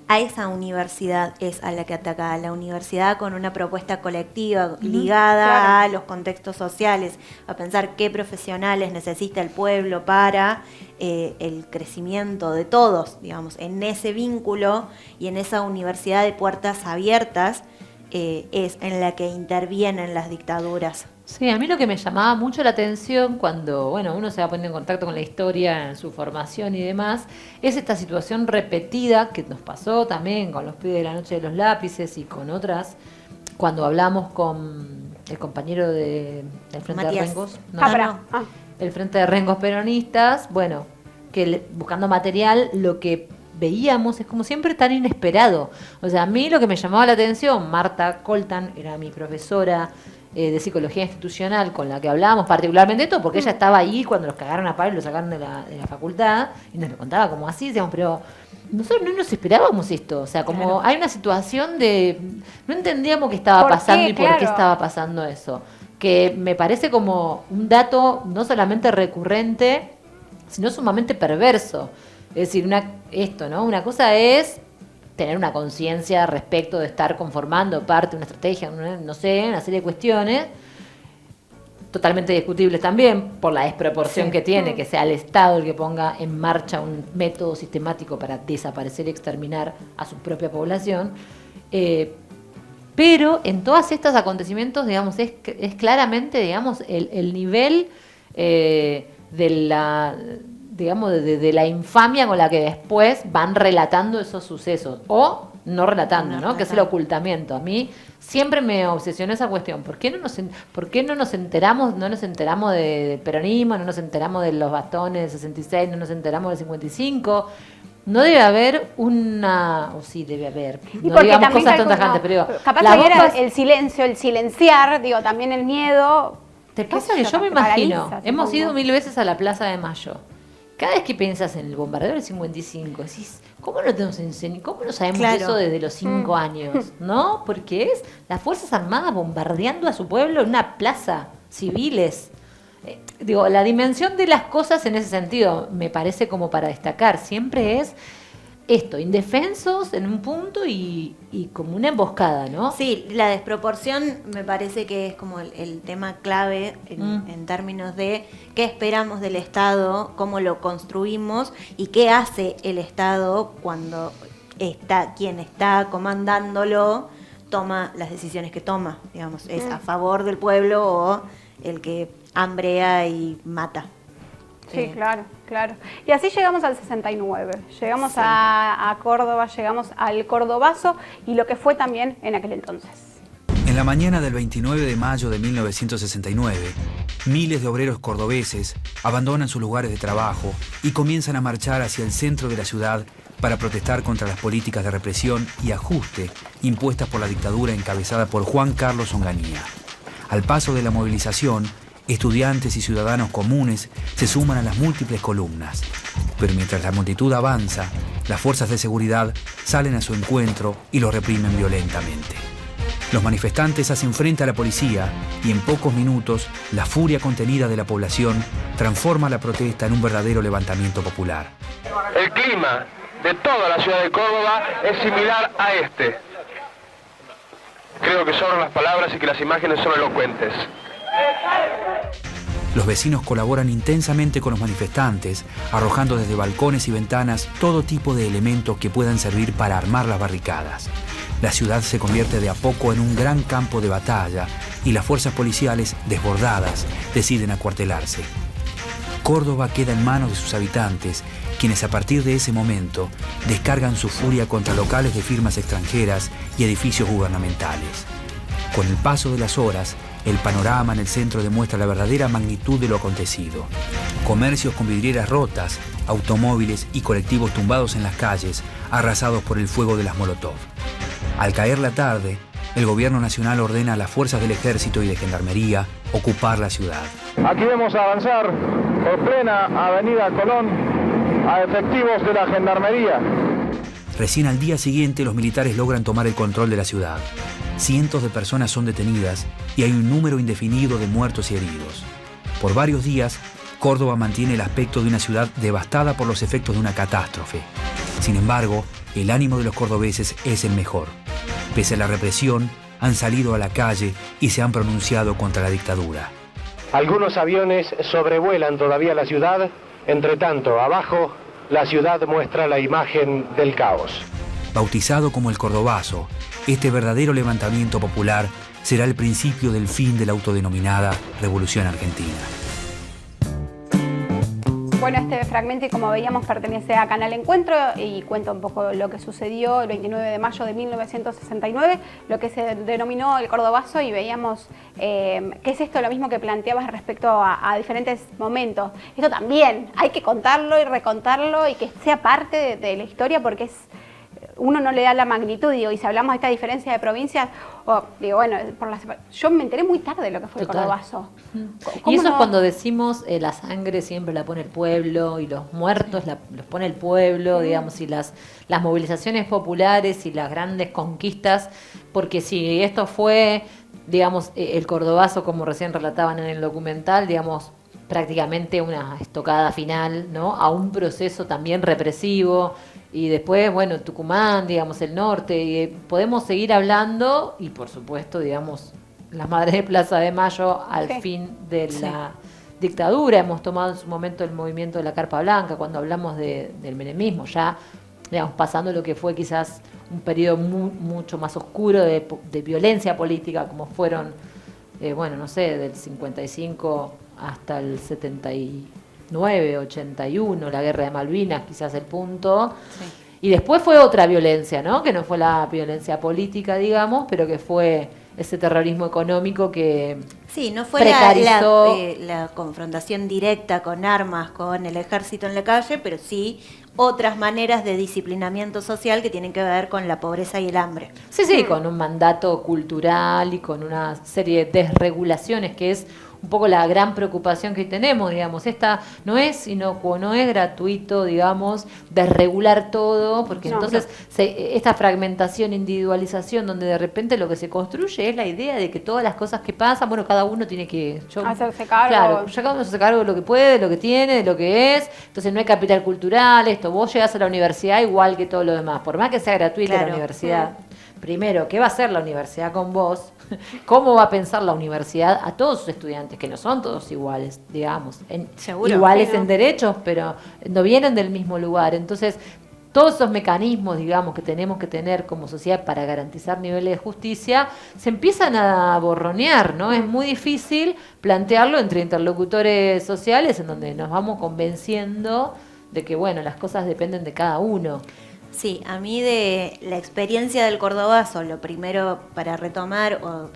a esa universidad es a la que ataca, a la universidad con una propuesta colectiva ligada a los contextos sociales, a pensar qué profesionales necesita el pueblo para el crecimiento de todos, digamos, en ese vínculo y en esa universidad de puertas abiertas es en la que intervienen las dictaduras. Sí, a mí lo que me llamaba mucho la atención cuando uno se va poniendo en contacto con la historia en su formación y demás, es esta situación repetida que nos pasó también con los pibes de la noche de los lápices y con otras, cuando hablamos con el compañero del Frente Matías. de Rengos, el Frente de Rengos Peronistas, que buscando material, lo que veíamos es como siempre tan inesperado. O sea, a mí lo que me llamaba la atención, Marta Coltan era mi profesora de psicología institucional con la que hablábamos particularmente de esto, porque ella estaba ahí cuando los cagaron a palo y lo sacaron de la facultad, y nos lo contaba como así, decíamos, pero nosotros no nos esperábamos esto. O sea, como hay una situación de... No entendíamos qué estaba pasando y por qué estaba pasando eso. Que me parece como un dato no solamente recurrente, sino sumamente perverso. Es decir, ¿no? Una cosa es tener una conciencia respecto de estar conformando parte de una estrategia, no sé, una serie de cuestiones totalmente discutibles también por la desproporción que tiene, que sea el Estado el que ponga en marcha un método sistemático para desaparecer y exterminar a su propia población. Pero en todos estos acontecimientos, digamos, es claramente, digamos, el nivel de la infamia con la que después van relatando esos sucesos, o no relatando, ¿no? Que es el ocultamiento. A mí siempre me obsesionó esa cuestión. ¿Por qué no nos enteramos de peronismo, no nos enteramos de los bastones del 66, no nos enteramos del 55? No debe haber o sí debe haber, y no digamos cosas tan tajantes, pero capaz que era el silencio, el silenciar, también el miedo. Te pasa que yo me imagino, hemos ido 1000 veces a la Plaza de Mayo. Cada vez que piensas en el bombardeo del 55, decís, ¿cómo no nos enseñan? ¿Cómo no sabemos eso desde los 5 años? ¿No? Porque es las Fuerzas Armadas bombardeando a su pueblo en una plaza, civiles. La dimensión de las cosas en ese sentido me parece como para destacar. Siempre es esto, indefensos en un punto y como una emboscada, ¿no? Sí, la desproporción me parece que es como el tema clave en términos de qué esperamos del Estado, cómo lo construimos y qué hace el Estado cuando quien está comandándolo toma las decisiones que toma, digamos, es a favor del pueblo o el que hambrea y mata. Sí, claro. Y así llegamos al 69, llegamos a Córdoba, llegamos al Cordobazo y lo que fue también en aquel entonces. En la mañana del 29 de mayo de 1969, miles de obreros cordobeses abandonan sus lugares de trabajo y comienzan a marchar hacia el centro de la ciudad para protestar contra las políticas de represión y ajuste impuestas por la dictadura encabezada por Juan Carlos Onganía. Al paso de la movilización, estudiantes y ciudadanos comunes se suman a las múltiples columnas. Pero mientras la multitud avanza, las fuerzas de seguridad salen a su encuentro y los reprimen violentamente. Los manifestantes hacen frente a la policía y en pocos minutos la furia contenida de la población transforma la protesta en un verdadero levantamiento popular. El clima de toda la ciudad de Córdoba es similar a este. Creo que sobran las palabras y que las imágenes son elocuentes. Los vecinos colaboran intensamente con los manifestantes, arrojando desde balcones y ventanas todo tipo de elementos que puedan servir para armar las barricadas. La ciudad se convierte de a poco en un gran campo de batalla y las fuerzas policiales, desbordadas, deciden acuartelarse. Córdoba queda en manos de sus habitantes, quienes a partir de ese momento descargan su furia contra locales de firmas extranjeras y edificios gubernamentales. Con el paso de las horas, el panorama en el centro demuestra la verdadera magnitud de lo acontecido. Comercios con vidrieras rotas, automóviles y colectivos tumbados en las calles, arrasados por el fuego de las Molotov. Al caer la tarde, el gobierno nacional ordena a las fuerzas del ejército y de gendarmería ocupar la ciudad. Aquí vemos avanzar por plena avenida Colón a efectivos de la gendarmería. Recién al día siguiente los militares logran tomar el control de la ciudad. Cientos de personas son detenidas y hay un número indefinido de muertos y heridos. Por varios días, Córdoba mantiene el aspecto de una ciudad devastada por los efectos de una catástrofe. Sin embargo, el ánimo de los cordobeses es el mejor. Pese a la represión, han salido a la calle y se han pronunciado contra la dictadura. Algunos aviones sobrevuelan todavía la ciudad. Entre tanto, abajo, la ciudad muestra la imagen del caos. Bautizado como el Cordobazo, este verdadero levantamiento popular será el principio del fin de la autodenominada Revolución Argentina. Bueno, este fragmento, y como veíamos, pertenece a Canal Encuentro y cuenta un poco lo que sucedió el 29 de mayo de 1969, lo que se denominó el Cordobazo, y veíamos qué es esto, lo mismo que planteabas respecto a diferentes momentos. Esto también hay que contarlo y recontarlo y que sea parte de la historia, porque uno no le da la magnitud, y si hablamos de esta diferencia de provincias, yo me enteré muy tarde de lo que fue el Cordobazo. Y eso es cuando decimos la sangre siempre la pone el pueblo y los muertos los pone el pueblo, digamos, y las movilizaciones populares y las grandes conquistas, porque si esto fue, digamos, el Cordobazo, como recién relataban en el documental, digamos, prácticamente una estocada final, ¿no? A un proceso también represivo. Y después, bueno, Tucumán, digamos, el norte, y podemos seguir hablando, y por supuesto, digamos, las Madres de Plaza de Mayo al fin de la dictadura. Hemos tomado en su momento el movimiento de la Carpa Blanca, cuando hablamos del menemismo, ya, digamos, pasando lo que fue quizás un periodo mucho más oscuro de violencia política, como fueron, bueno, no sé, del 55 hasta el 79, 81, la guerra de Malvinas, quizás el punto. Sí. Y después fue otra violencia, ¿no? Que no fue la violencia política, digamos, pero que fue ese terrorismo económico que sí, no fue precarizó la confrontación directa con armas, con el ejército en la calle, pero sí otras maneras de disciplinamiento social que tienen que ver con la pobreza y el hambre. Sí, sí, con un mandato cultural y con una serie de desregulaciones que es un poco la gran preocupación que tenemos, digamos. Esta no es inocuo, no es gratuito, digamos, desregular todo, porque entonces esta fragmentación, individualización, donde de repente lo que se construye es la idea de que todas las cosas que pasan, bueno, cada uno tiene que hacerse cargo. Claro, ya cada uno se hace cargo de lo que puede, de lo que tiene, de lo que es. Entonces no hay capital cultural, esto, vos llegás a la universidad igual que todo lo demás, por más que sea gratuita la universidad. Primero, ¿qué va a hacer la universidad con vos? ¿Cómo va a pensar la universidad a todos sus estudiantes, que no son todos iguales, digamos, iguales en derechos, pero no vienen del mismo lugar? Entonces, todos esos mecanismos, digamos, que tenemos que tener como sociedad para garantizar niveles de justicia, se empiezan a borronear, ¿no? Es muy difícil plantearlo entre interlocutores sociales, en donde nos vamos convenciendo de que, bueno, las cosas dependen de cada uno. Sí, a mí de la experiencia del Cordobazo, lo primero para retomar o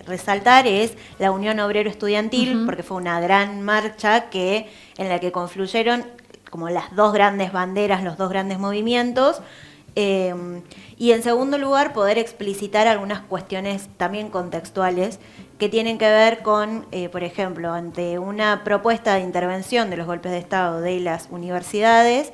resaltar es la Unión Obrero Estudiantil, porque fue una gran marcha en la que confluyeron como las dos grandes banderas, los dos grandes movimientos, y en segundo lugar poder explicitar algunas cuestiones también contextuales que tienen que ver con, por ejemplo, ante una propuesta de intervención de los golpes de Estado de las universidades,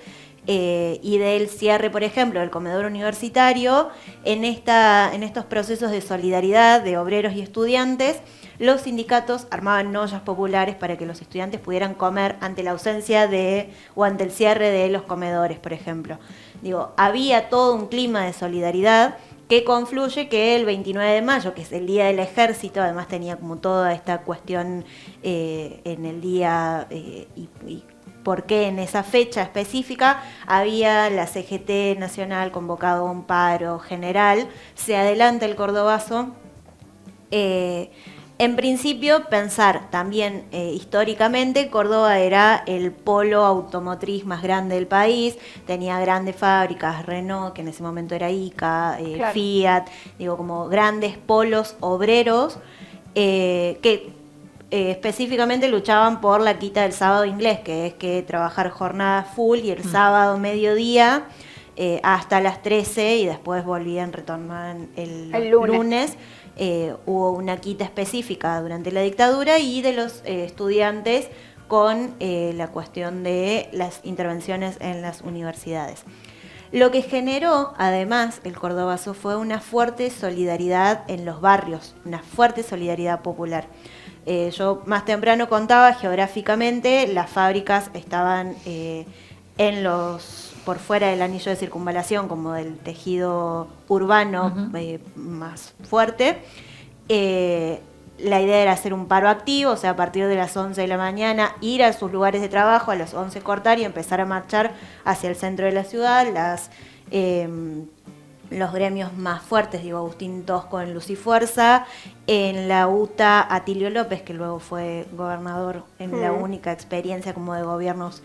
y del cierre, por ejemplo, del comedor universitario, en estos procesos de solidaridad de obreros y estudiantes, los sindicatos armaban ollas populares para que los estudiantes pudieran comer ante la ausencia o ante el cierre de los comedores, por ejemplo. Digo, había todo un clima de solidaridad que confluye que el 29 de mayo, que es el Día del Ejército, además tenía como toda esta cuestión en el día y porque en esa fecha específica había la CGT Nacional convocado a un paro general, se adelanta el Cordobazo. En principio, pensar también históricamente, Córdoba era el polo automotriz más grande del país, tenía grandes fábricas, Renault, que en ese momento era ICA, Fiat, digo, como grandes polos obreros que específicamente luchaban por la quita del sábado inglés, que es que trabajar jornada full y el sábado mediodía hasta las 13 y después retornaban el lunes. Hubo una quita específica durante la dictadura y de los estudiantes con la cuestión de las intervenciones en las universidades. Lo que generó, además, el Cordobazo fue una fuerte solidaridad en los barrios, una fuerte solidaridad popular. Yo más temprano contaba geográficamente, las fábricas estaban por fuera del anillo de circunvalación, como del tejido urbano más fuerte. La idea era hacer un paro activo, o sea, a partir de las 11 de la mañana, ir a sus lugares de trabajo, a las 11 cortar y empezar a marchar hacia el centro de la ciudad. Los gremios más fuertes, digo, Agustín Tosco en Luz y Fuerza, en la UTA Atilio López, que luego fue gobernador en la única experiencia como de gobiernos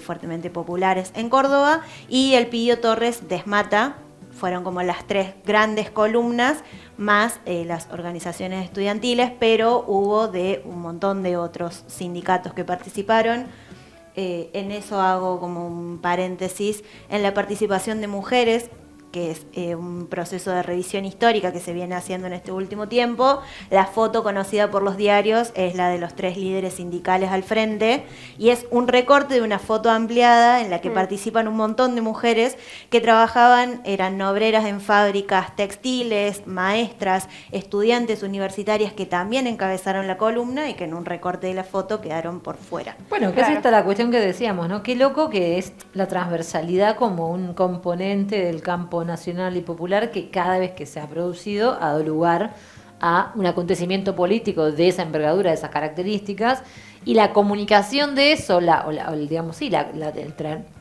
fuertemente populares en Córdoba, y el Pidio Torres Desmata, fueron como las tres grandes columnas, más las organizaciones estudiantiles, pero hubo de un montón de otros sindicatos que participaron. En eso hago como un paréntesis, en la participación de mujeres, que es un proceso de revisión histórica que se viene haciendo en este último tiempo. La foto conocida por los diarios es la de los 3 líderes sindicales al frente, y es un recorte de una foto ampliada en la que participan un montón de mujeres que trabajaban, eran obreras en fábricas textiles, maestras, estudiantes universitarias que también encabezaron la columna y que en un recorte de la foto quedaron por fuera. Bueno, que es esta la cuestión que decíamos, ¿no? Qué loco que es la transversalidad como un componente del campo nacional y popular que cada vez que se ha producido ha dado lugar a un acontecimiento político de esa envergadura, de esas características, y la comunicación de eso,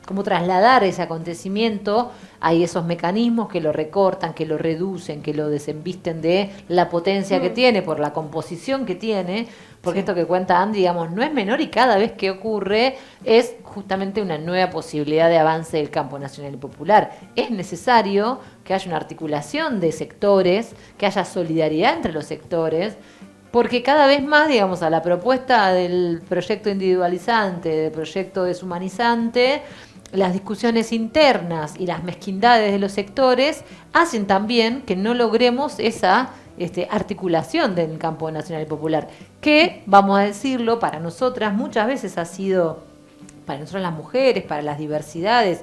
cómo trasladar ese acontecimiento, hay esos mecanismos que lo recortan, que lo reducen, que lo desembisten de la potencia que tiene, por la composición que tiene, porque esto que cuenta Andy, digamos, no es menor, y cada vez que ocurre es justamente una nueva posibilidad de avance del campo nacional y popular. Es necesario que haya una articulación de sectores, que haya solidaridad entre los sectores, porque cada vez más, digamos, a la propuesta del proyecto individualizante, del proyecto deshumanizante, las discusiones internas y las mezquindades de los sectores hacen también que no logremos esa articulación del campo nacional y popular, que, vamos a decirlo, para nosotras muchas veces ha sido, para nosotras las mujeres, para las diversidades,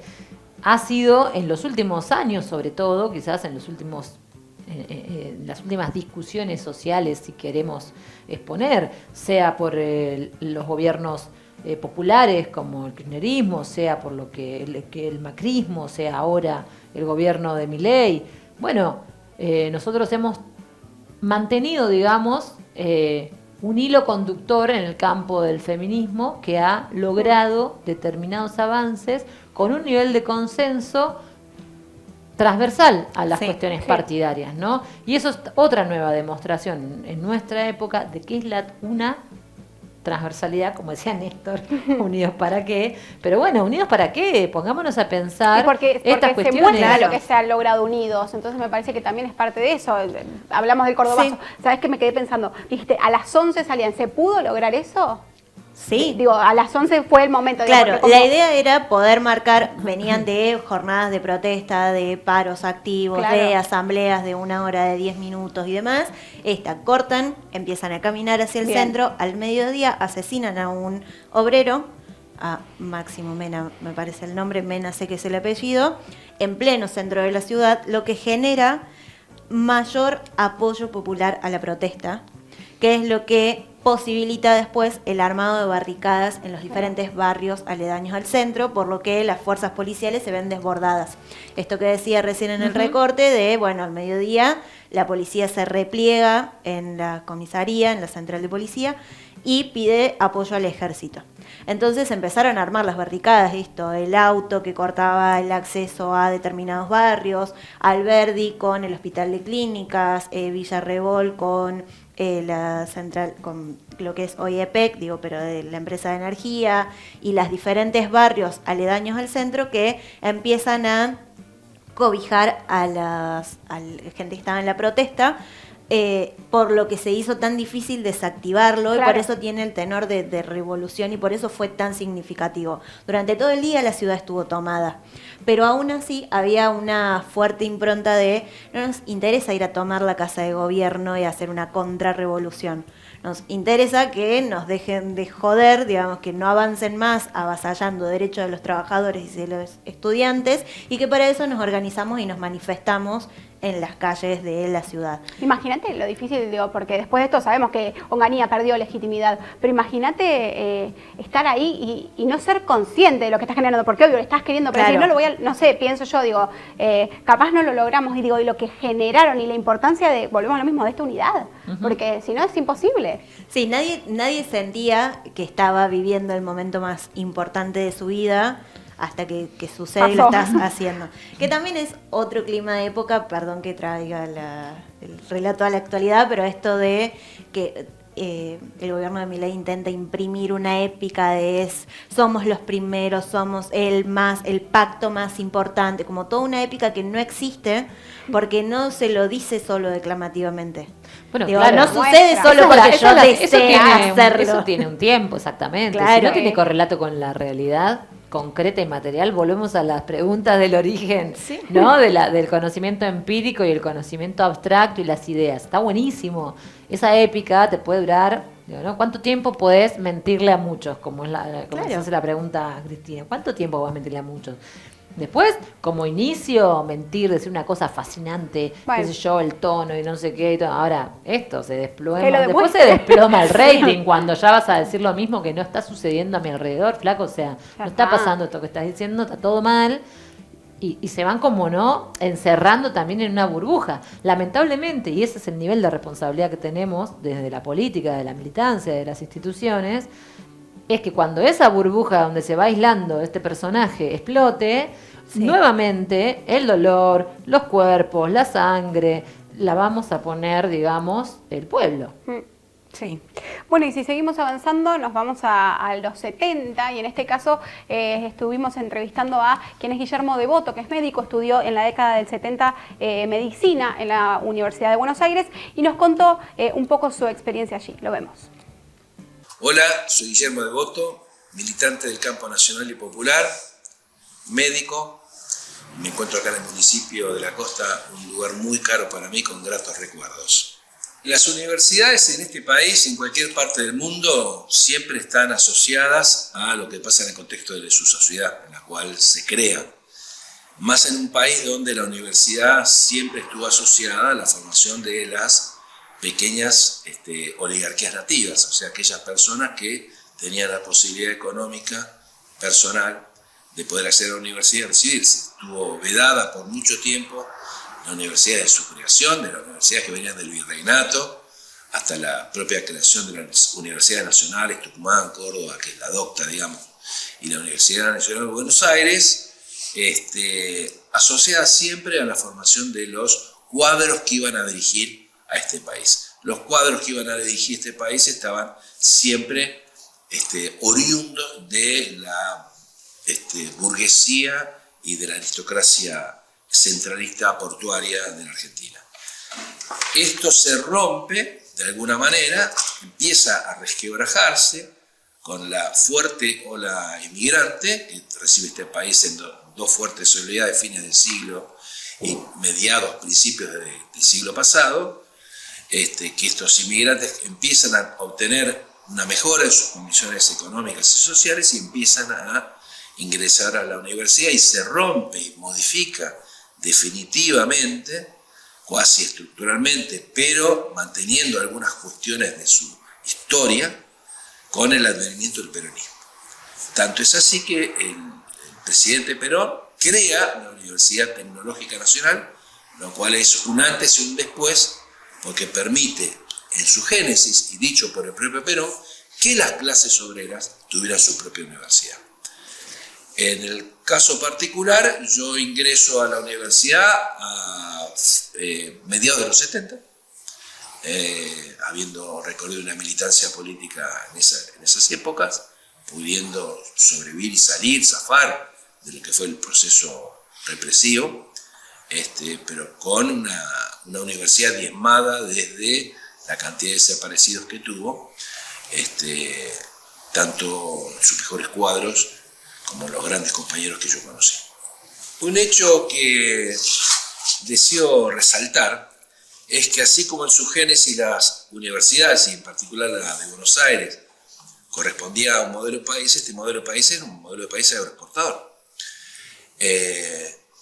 ha sido en los últimos años, sobre todo, quizás en los últimos las últimas discusiones sociales, si queremos exponer, sea por los gobiernos populares como el kirchnerismo, sea por lo que el macrismo, sea ahora el gobierno de Milei. Bueno, nosotros hemos mantenido, digamos, un hilo conductor en el campo del feminismo que ha logrado determinados avances con un nivel de consenso transversal a las cuestiones partidarias, ¿no? Y eso es otra nueva demostración en nuestra época de que es una transversalidad, como decía Néstor, unidos para qué, pero bueno, unidos para qué, pongámonos a pensar porque estas se cuestiones. muestra lo que se ha logrado unidos, entonces me parece que también es parte de eso. Hablamos del cordobazo, ¿sabes qué? Me quedé pensando, dijiste, a las 11 salían, ¿se pudo lograr eso? Sí. Digo, a las 11 fue el momento. Claro, la idea era poder marcar, venían de jornadas de protesta, de paros activos, de asambleas de 1 hora, de 10 minutos y demás. Cortan, empiezan a caminar hacia el centro, al mediodía asesinan a un obrero, a Máximo Mena, me parece el nombre, Mena sé que es el apellido, en pleno centro de la ciudad, lo que genera mayor apoyo popular a la protesta, que es lo que posibilita después el armado de barricadas en los diferentes barrios aledaños al centro, por lo que las fuerzas policiales se ven desbordadas. Esto que decía recién en el recorte de, bueno, al mediodía la policía se repliega en la comisaría, en la central de policía, y pide apoyo al ejército. Entonces empezaron a armar las barricadas, el auto que cortaba el acceso a determinados barrios, Alberdi con el hospital de clínicas, Villarrebol con la central, con lo que es hoy EPEC, pero de la empresa de energía, y los diferentes barrios aledaños al centro que empiezan a cobijar a la gente que estaba en la protesta, por lo que se hizo tan difícil desactivarlo, y por eso tiene el tenor de revolución, y por eso fue tan significativo. Durante todo el día la ciudad estuvo tomada, pero aún así había una fuerte impronta de no nos interesa ir a tomar la casa de gobierno y hacer una contrarrevolución. Nos interesa que nos dejen de joder, que no avancen más avasallando derechos de los trabajadores y de los estudiantes, y que para eso nos organizamos y nos manifestamos en las calles de la ciudad. Imagínate lo difícil, porque después de esto sabemos que Onganía perdió legitimidad, pero imagínate estar ahí y no ser consciente de lo que estás generando, porque obvio, lo estás queriendo, pero si no lo voy a, no sé, pienso yo, capaz no lo logramos, y lo que generaron y la importancia de, volvemos a lo mismo, de esta unidad, porque si no es imposible. Sí, nadie sentía que estaba viviendo el momento más importante de su vida, hasta que sucede y lo estás haciendo. Que también es otro clima de época, perdón que traiga el relato a la actualidad, pero esto de que el gobierno de Milei intenta imprimir una épica de somos los primeros, somos el pacto más importante, como toda una épica que no existe, porque no se lo dice solo declamativamente. Bueno, no sucede solo porque yo deseo hacerlo. Eso tiene un tiempo, exactamente. Claro, si no tiene correlato con la realidad. concreta y material, volvemos a las preguntas del origen, ¿no? Del conocimiento empírico y el conocimiento abstracto y las ideas. Está buenísimo. Esa épica te puede durar, ¿no? ¿Cuánto tiempo podés mentirle a muchos? Como se hace la pregunta a Cristina. ¿Cuánto tiempo vas a mentirle a muchos? Después, como inicio, mentir, decir una cosa fascinante, qué sé yo, el tono y no sé qué. Y todo. Ahora, esto se desploma. Después se desploma el rating cuando ya vas a decir lo mismo que no está sucediendo a mi alrededor, flaco. O sea, no está pasando esto que estás diciendo, está todo mal. Y se van como no encerrando también en una burbuja. Lamentablemente, y ese es el nivel de responsabilidad que tenemos desde la política, de la militancia, de las instituciones, es que cuando esa burbuja donde se va aislando este personaje explote, nuevamente el dolor, los cuerpos, la sangre, la vamos a poner, digamos, el pueblo. Sí. Bueno, y si seguimos avanzando, nos vamos a los 70, y en este caso estuvimos entrevistando a quien es Guillermo Devoto, que es médico, estudió en la década del 70 medicina en la Universidad de Buenos Aires, y nos contó un poco su experiencia allí. Lo vemos. Hola, soy Guillermo Devoto, militante del campo nacional y popular, médico. Me encuentro acá en el municipio de La Costa, un lugar muy caro para mí, con gratos recuerdos. Las universidades en este país, en cualquier parte del mundo, siempre están asociadas a lo que pasa en el contexto de su sociedad, en la cual se crean. Más en un país donde la universidad siempre estuvo asociada a la formación de las pequeñas oligarquías nativas, o sea, aquellas personas que tenían la posibilidad económica, personal, de poder acceder a la universidad y recibirse. Estuvo vedada por mucho tiempo la universidad de su creación, de las universidades que venían del virreinato, hasta la propia creación de las universidades nacionales, Tucumán, Córdoba, que es la docta, digamos, y la Universidad Nacional de Buenos Aires, asociada siempre a la formación de los cuadros que iban a dirigir a este país. Los cuadros que iban a dirigir este país estaban siempre oriundos de la burguesía y de la aristocracia centralista portuaria de la Argentina. Esto se rompe de alguna manera, empieza a resquebrajarse con la fuerte ola inmigrante que recibe este país en dos fuertes oleadas de fines del siglo y mediados, principios del siglo pasado. Que estos inmigrantes empiezan a obtener una mejora en sus condiciones económicas y sociales y empiezan a ingresar a la universidad, y se rompe y modifica definitivamente, cuasi estructuralmente, pero manteniendo algunas cuestiones de su historia, con el advenimiento del peronismo. Tanto es así que el presidente Perón crea la Universidad Tecnológica Nacional, lo cual es un antes y un después, porque permite, en su génesis, y dicho por el propio Perón, que las clases obreras tuvieran su propia universidad. En el caso particular, yo ingreso a la universidad a mediados de los 70, habiendo recorrido una militancia política en esas épocas, pudiendo sobrevivir y salir, zafar de lo que fue el proceso represivo, pero con una universidad diezmada desde la cantidad de desaparecidos que tuvo, tanto en sus mejores cuadros como los grandes compañeros que yo conocí. Un hecho que deseo resaltar es que, así como en su génesis las universidades, y en particular la de Buenos Aires, correspondía a un modelo de país, este modelo de país era un modelo de país agroexportador.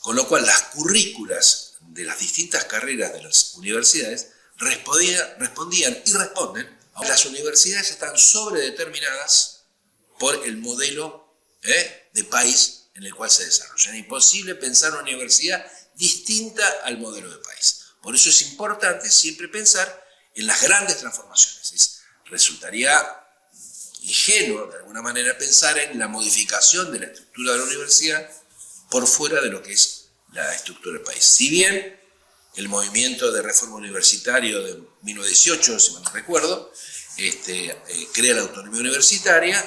Con lo cual las currículas de las distintas carreras de las universidades respondían y responden. Las universidades están sobredeterminadas por el modelo de país en el cual se desarrollan. Es imposible pensar una universidad distinta al modelo de país. Por eso es importante siempre pensar en las grandes transformaciones. Resultaría ingenuo de alguna manera pensar en la modificación de la estructura de la universidad por fuera de lo que es la estructura del país. Si bien el movimiento de reforma universitario de 1918, si mal no recuerdo, crea la autonomía universitaria,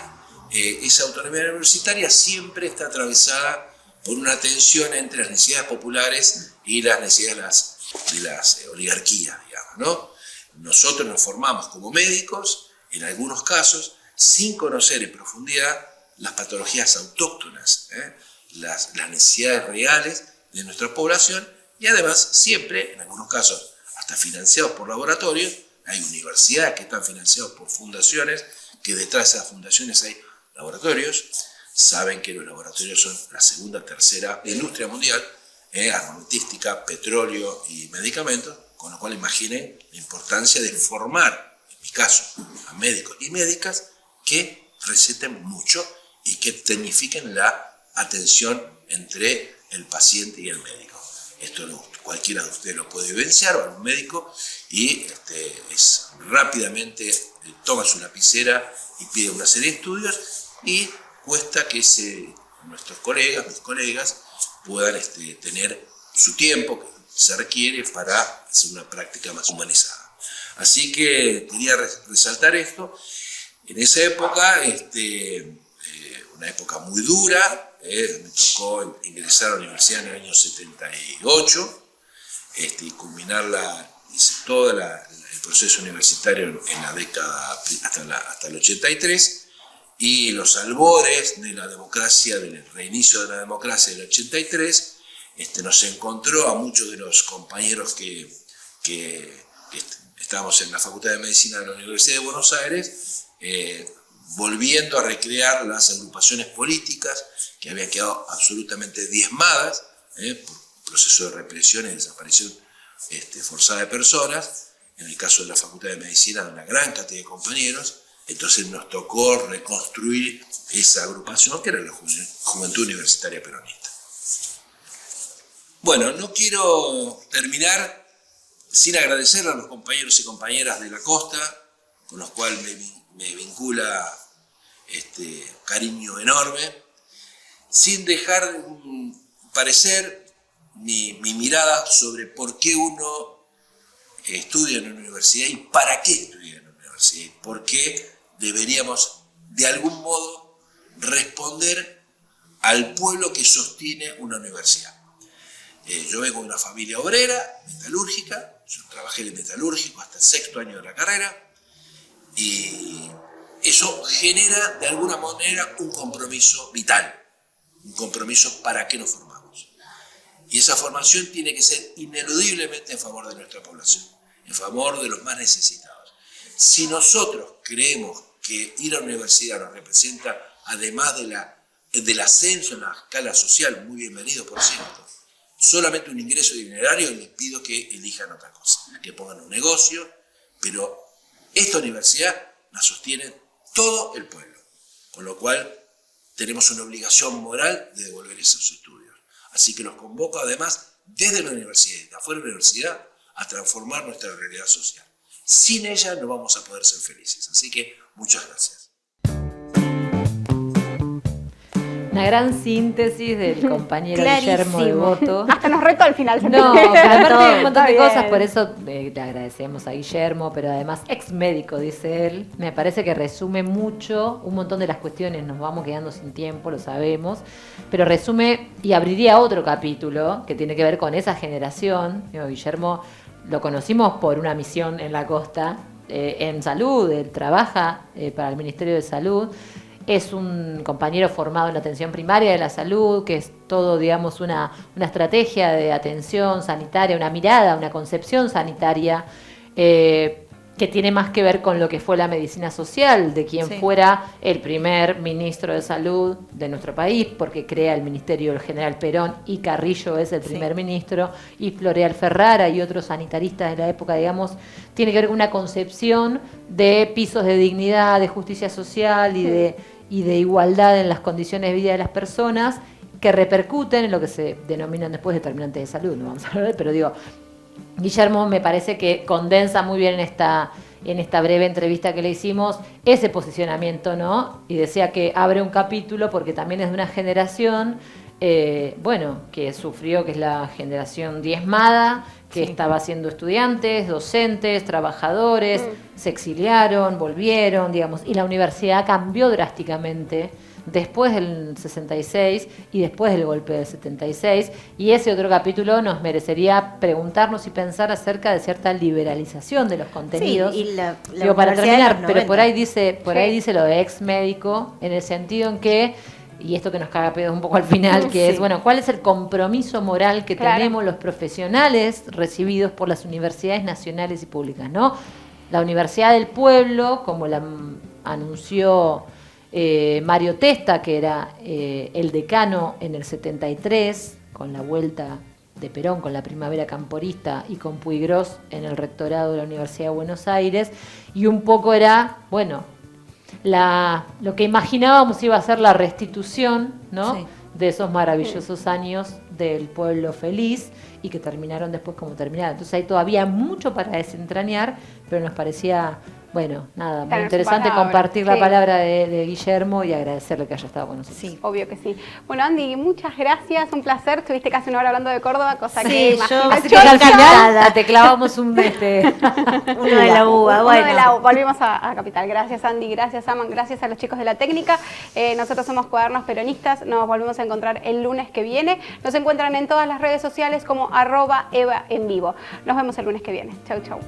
esa autonomía universitaria siempre está atravesada por una tensión entre las necesidades populares y las necesidades de las oligarquías, digamos, ¿no? Nosotros nos formamos como médicos, en algunos casos, sin conocer en profundidad las patologías autóctonas, las necesidades reales de nuestra población, y además siempre, en algunos casos, hasta financiados por laboratorios. Hay universidades que están financiadas por fundaciones, que detrás de esas fundaciones hay laboratorios. Saben que los laboratorios son la segunda, tercera industria mundial, armamentística, petróleo y medicamentos, con lo cual imaginen la importancia de formar, en mi caso, a médicos y médicas que receten mucho y que tecnifiquen la atención entre el paciente y el médico. Esto cualquiera de ustedes lo puede vivenciar, o algún médico, y rápidamente toma su lapicera y pide una serie de estudios, y cuesta que nuestros colegas, mis colegas, puedan tener su tiempo que se requiere para hacer una práctica más humanizada. Así que quería resaltar esto. En esa época, una época muy dura, me tocó ingresar a la universidad en el año 78 y culminar hice todo el proceso universitario en la década hasta el 83, y los albores de la democracia, del reinicio de la democracia del 83, nos encontró a muchos de los compañeros que estábamos en la Facultad de Medicina de la Universidad de Buenos Aires, volviendo a recrear las agrupaciones políticas que habían quedado absolutamente diezmadas por proceso de represión y desaparición forzada de personas. En el caso de la Facultad de Medicina, una gran cantidad de compañeros. Entonces nos tocó reconstruir esa agrupación, que era la Juventud Universitaria Peronista. Bueno, no quiero terminar sin agradecer a los compañeros y compañeras de la costa, con los cuales me vincula cariño enorme, sin dejar parecer mi mirada sobre por qué uno estudia en una universidad y para qué estudia en una universidad, y por qué deberíamos de algún modo responder al pueblo que sostiene una universidad. Yo vengo de una familia obrera, metalúrgica, yo trabajé en metalúrgico hasta el 6º año de la carrera, y eso genera de alguna manera un compromiso vital, un compromiso para qué nos formamos. Y esa formación tiene que ser ineludiblemente en favor de nuestra población, en favor de los más necesitados. Si nosotros creemos que ir a la universidad nos representa, además del ascenso en la escala social, muy bienvenido por cierto, solamente un ingreso dinerario, les pido que elijan otra cosa, que pongan un negocio, pero esta universidad la sostiene todo el pueblo, con lo cual tenemos una obligación moral de devolver esos estudios. Así que los convoco además desde la universidad y de afuera de la universidad a transformar nuestra realidad social. Sin ella no vamos a poder ser felices. Así que muchas gracias. Una gran síntesis del compañero Guillermo Devoto. Hasta nos retó al final. No, pero aparte hay un montón de cosas, por eso le agradecemos a Guillermo, pero además ex médico, dice él. Me parece que resume mucho un montón de las cuestiones, nos vamos quedando sin tiempo, lo sabemos, pero resume y abriría otro capítulo que tiene que ver con esa generación. Guillermo lo conocimos por una misión en la costa, en salud, él trabaja para el Ministerio de Salud. Es un compañero formado en la atención primaria de la salud, que es todo, digamos, una estrategia de atención sanitaria, una mirada, una concepción sanitaria que tiene más que ver con lo que fue la medicina social, de quien fuera el primer ministro de salud de nuestro país, porque crea el ministerio el general Perón y Carrillo es el primer ministro, y Floreal Ferrara y otros sanitaristas de la época, digamos, tiene que ver con una concepción de pisos de dignidad, de justicia social y de igualdad en las condiciones de vida de las personas, que repercuten en lo que se denominan después determinantes de salud, no vamos a hablar, pero digo, Guillermo me parece que condensa muy bien en esta breve entrevista que le hicimos ese posicionamiento, ¿no? Y decía que abre un capítulo porque también es de una generación, que sufrió, que es la generación diezmada, que estaba siendo estudiantes, docentes, trabajadores, se exiliaron, volvieron, digamos, y la universidad cambió drásticamente después del 66 y después del golpe del 76, y ese otro capítulo nos merecería preguntarnos y pensar acerca de cierta liberalización de los contenidos. Sí, y la digo, para universidad de terminar, los pero 90. por ahí dice lo de ex médico, en el sentido en que, y esto que nos caga pedo un poco al final, que es, bueno, ¿cuál es el compromiso moral que tenemos los profesionales recibidos por las universidades nacionales y públicas, ¿no? La Universidad del Pueblo, como la anunció Mario Testa, que era el decano en el 73, con la vuelta de Perón, con la primavera camporista y con Puigros en el rectorado de la Universidad de Buenos Aires, y un poco era, bueno, lo que imaginábamos iba a ser la restitución, ¿no? Sí. De esos maravillosos años del pueblo feliz y que terminaron después como terminaron. Entonces hay todavía mucho para desentrañar, pero nos parecía, bueno, nada, muy Tener su interesante palabra, compartir la sí. palabra de Guillermo y agradecerle que haya estado con nosotros. Sí. Obvio que sí. Bueno, Andy, muchas gracias, un placer. Estuviste casi una hora hablando de Córdoba, cosa Sí, que yo- imagino así Que al choncha. final te clavamos un Uno de la UBA, Uno bueno. de la U. Volvimos a Capital. Gracias, Andy. Gracias, Aman. Gracias a los chicos de la técnica. Nosotros somos Cuadernos Peronistas. Nos volvemos a encontrar el lunes que viene. Nos encuentran en todas las redes sociales como @EvaEnVivo. Nos vemos el lunes que viene. Chau, chau.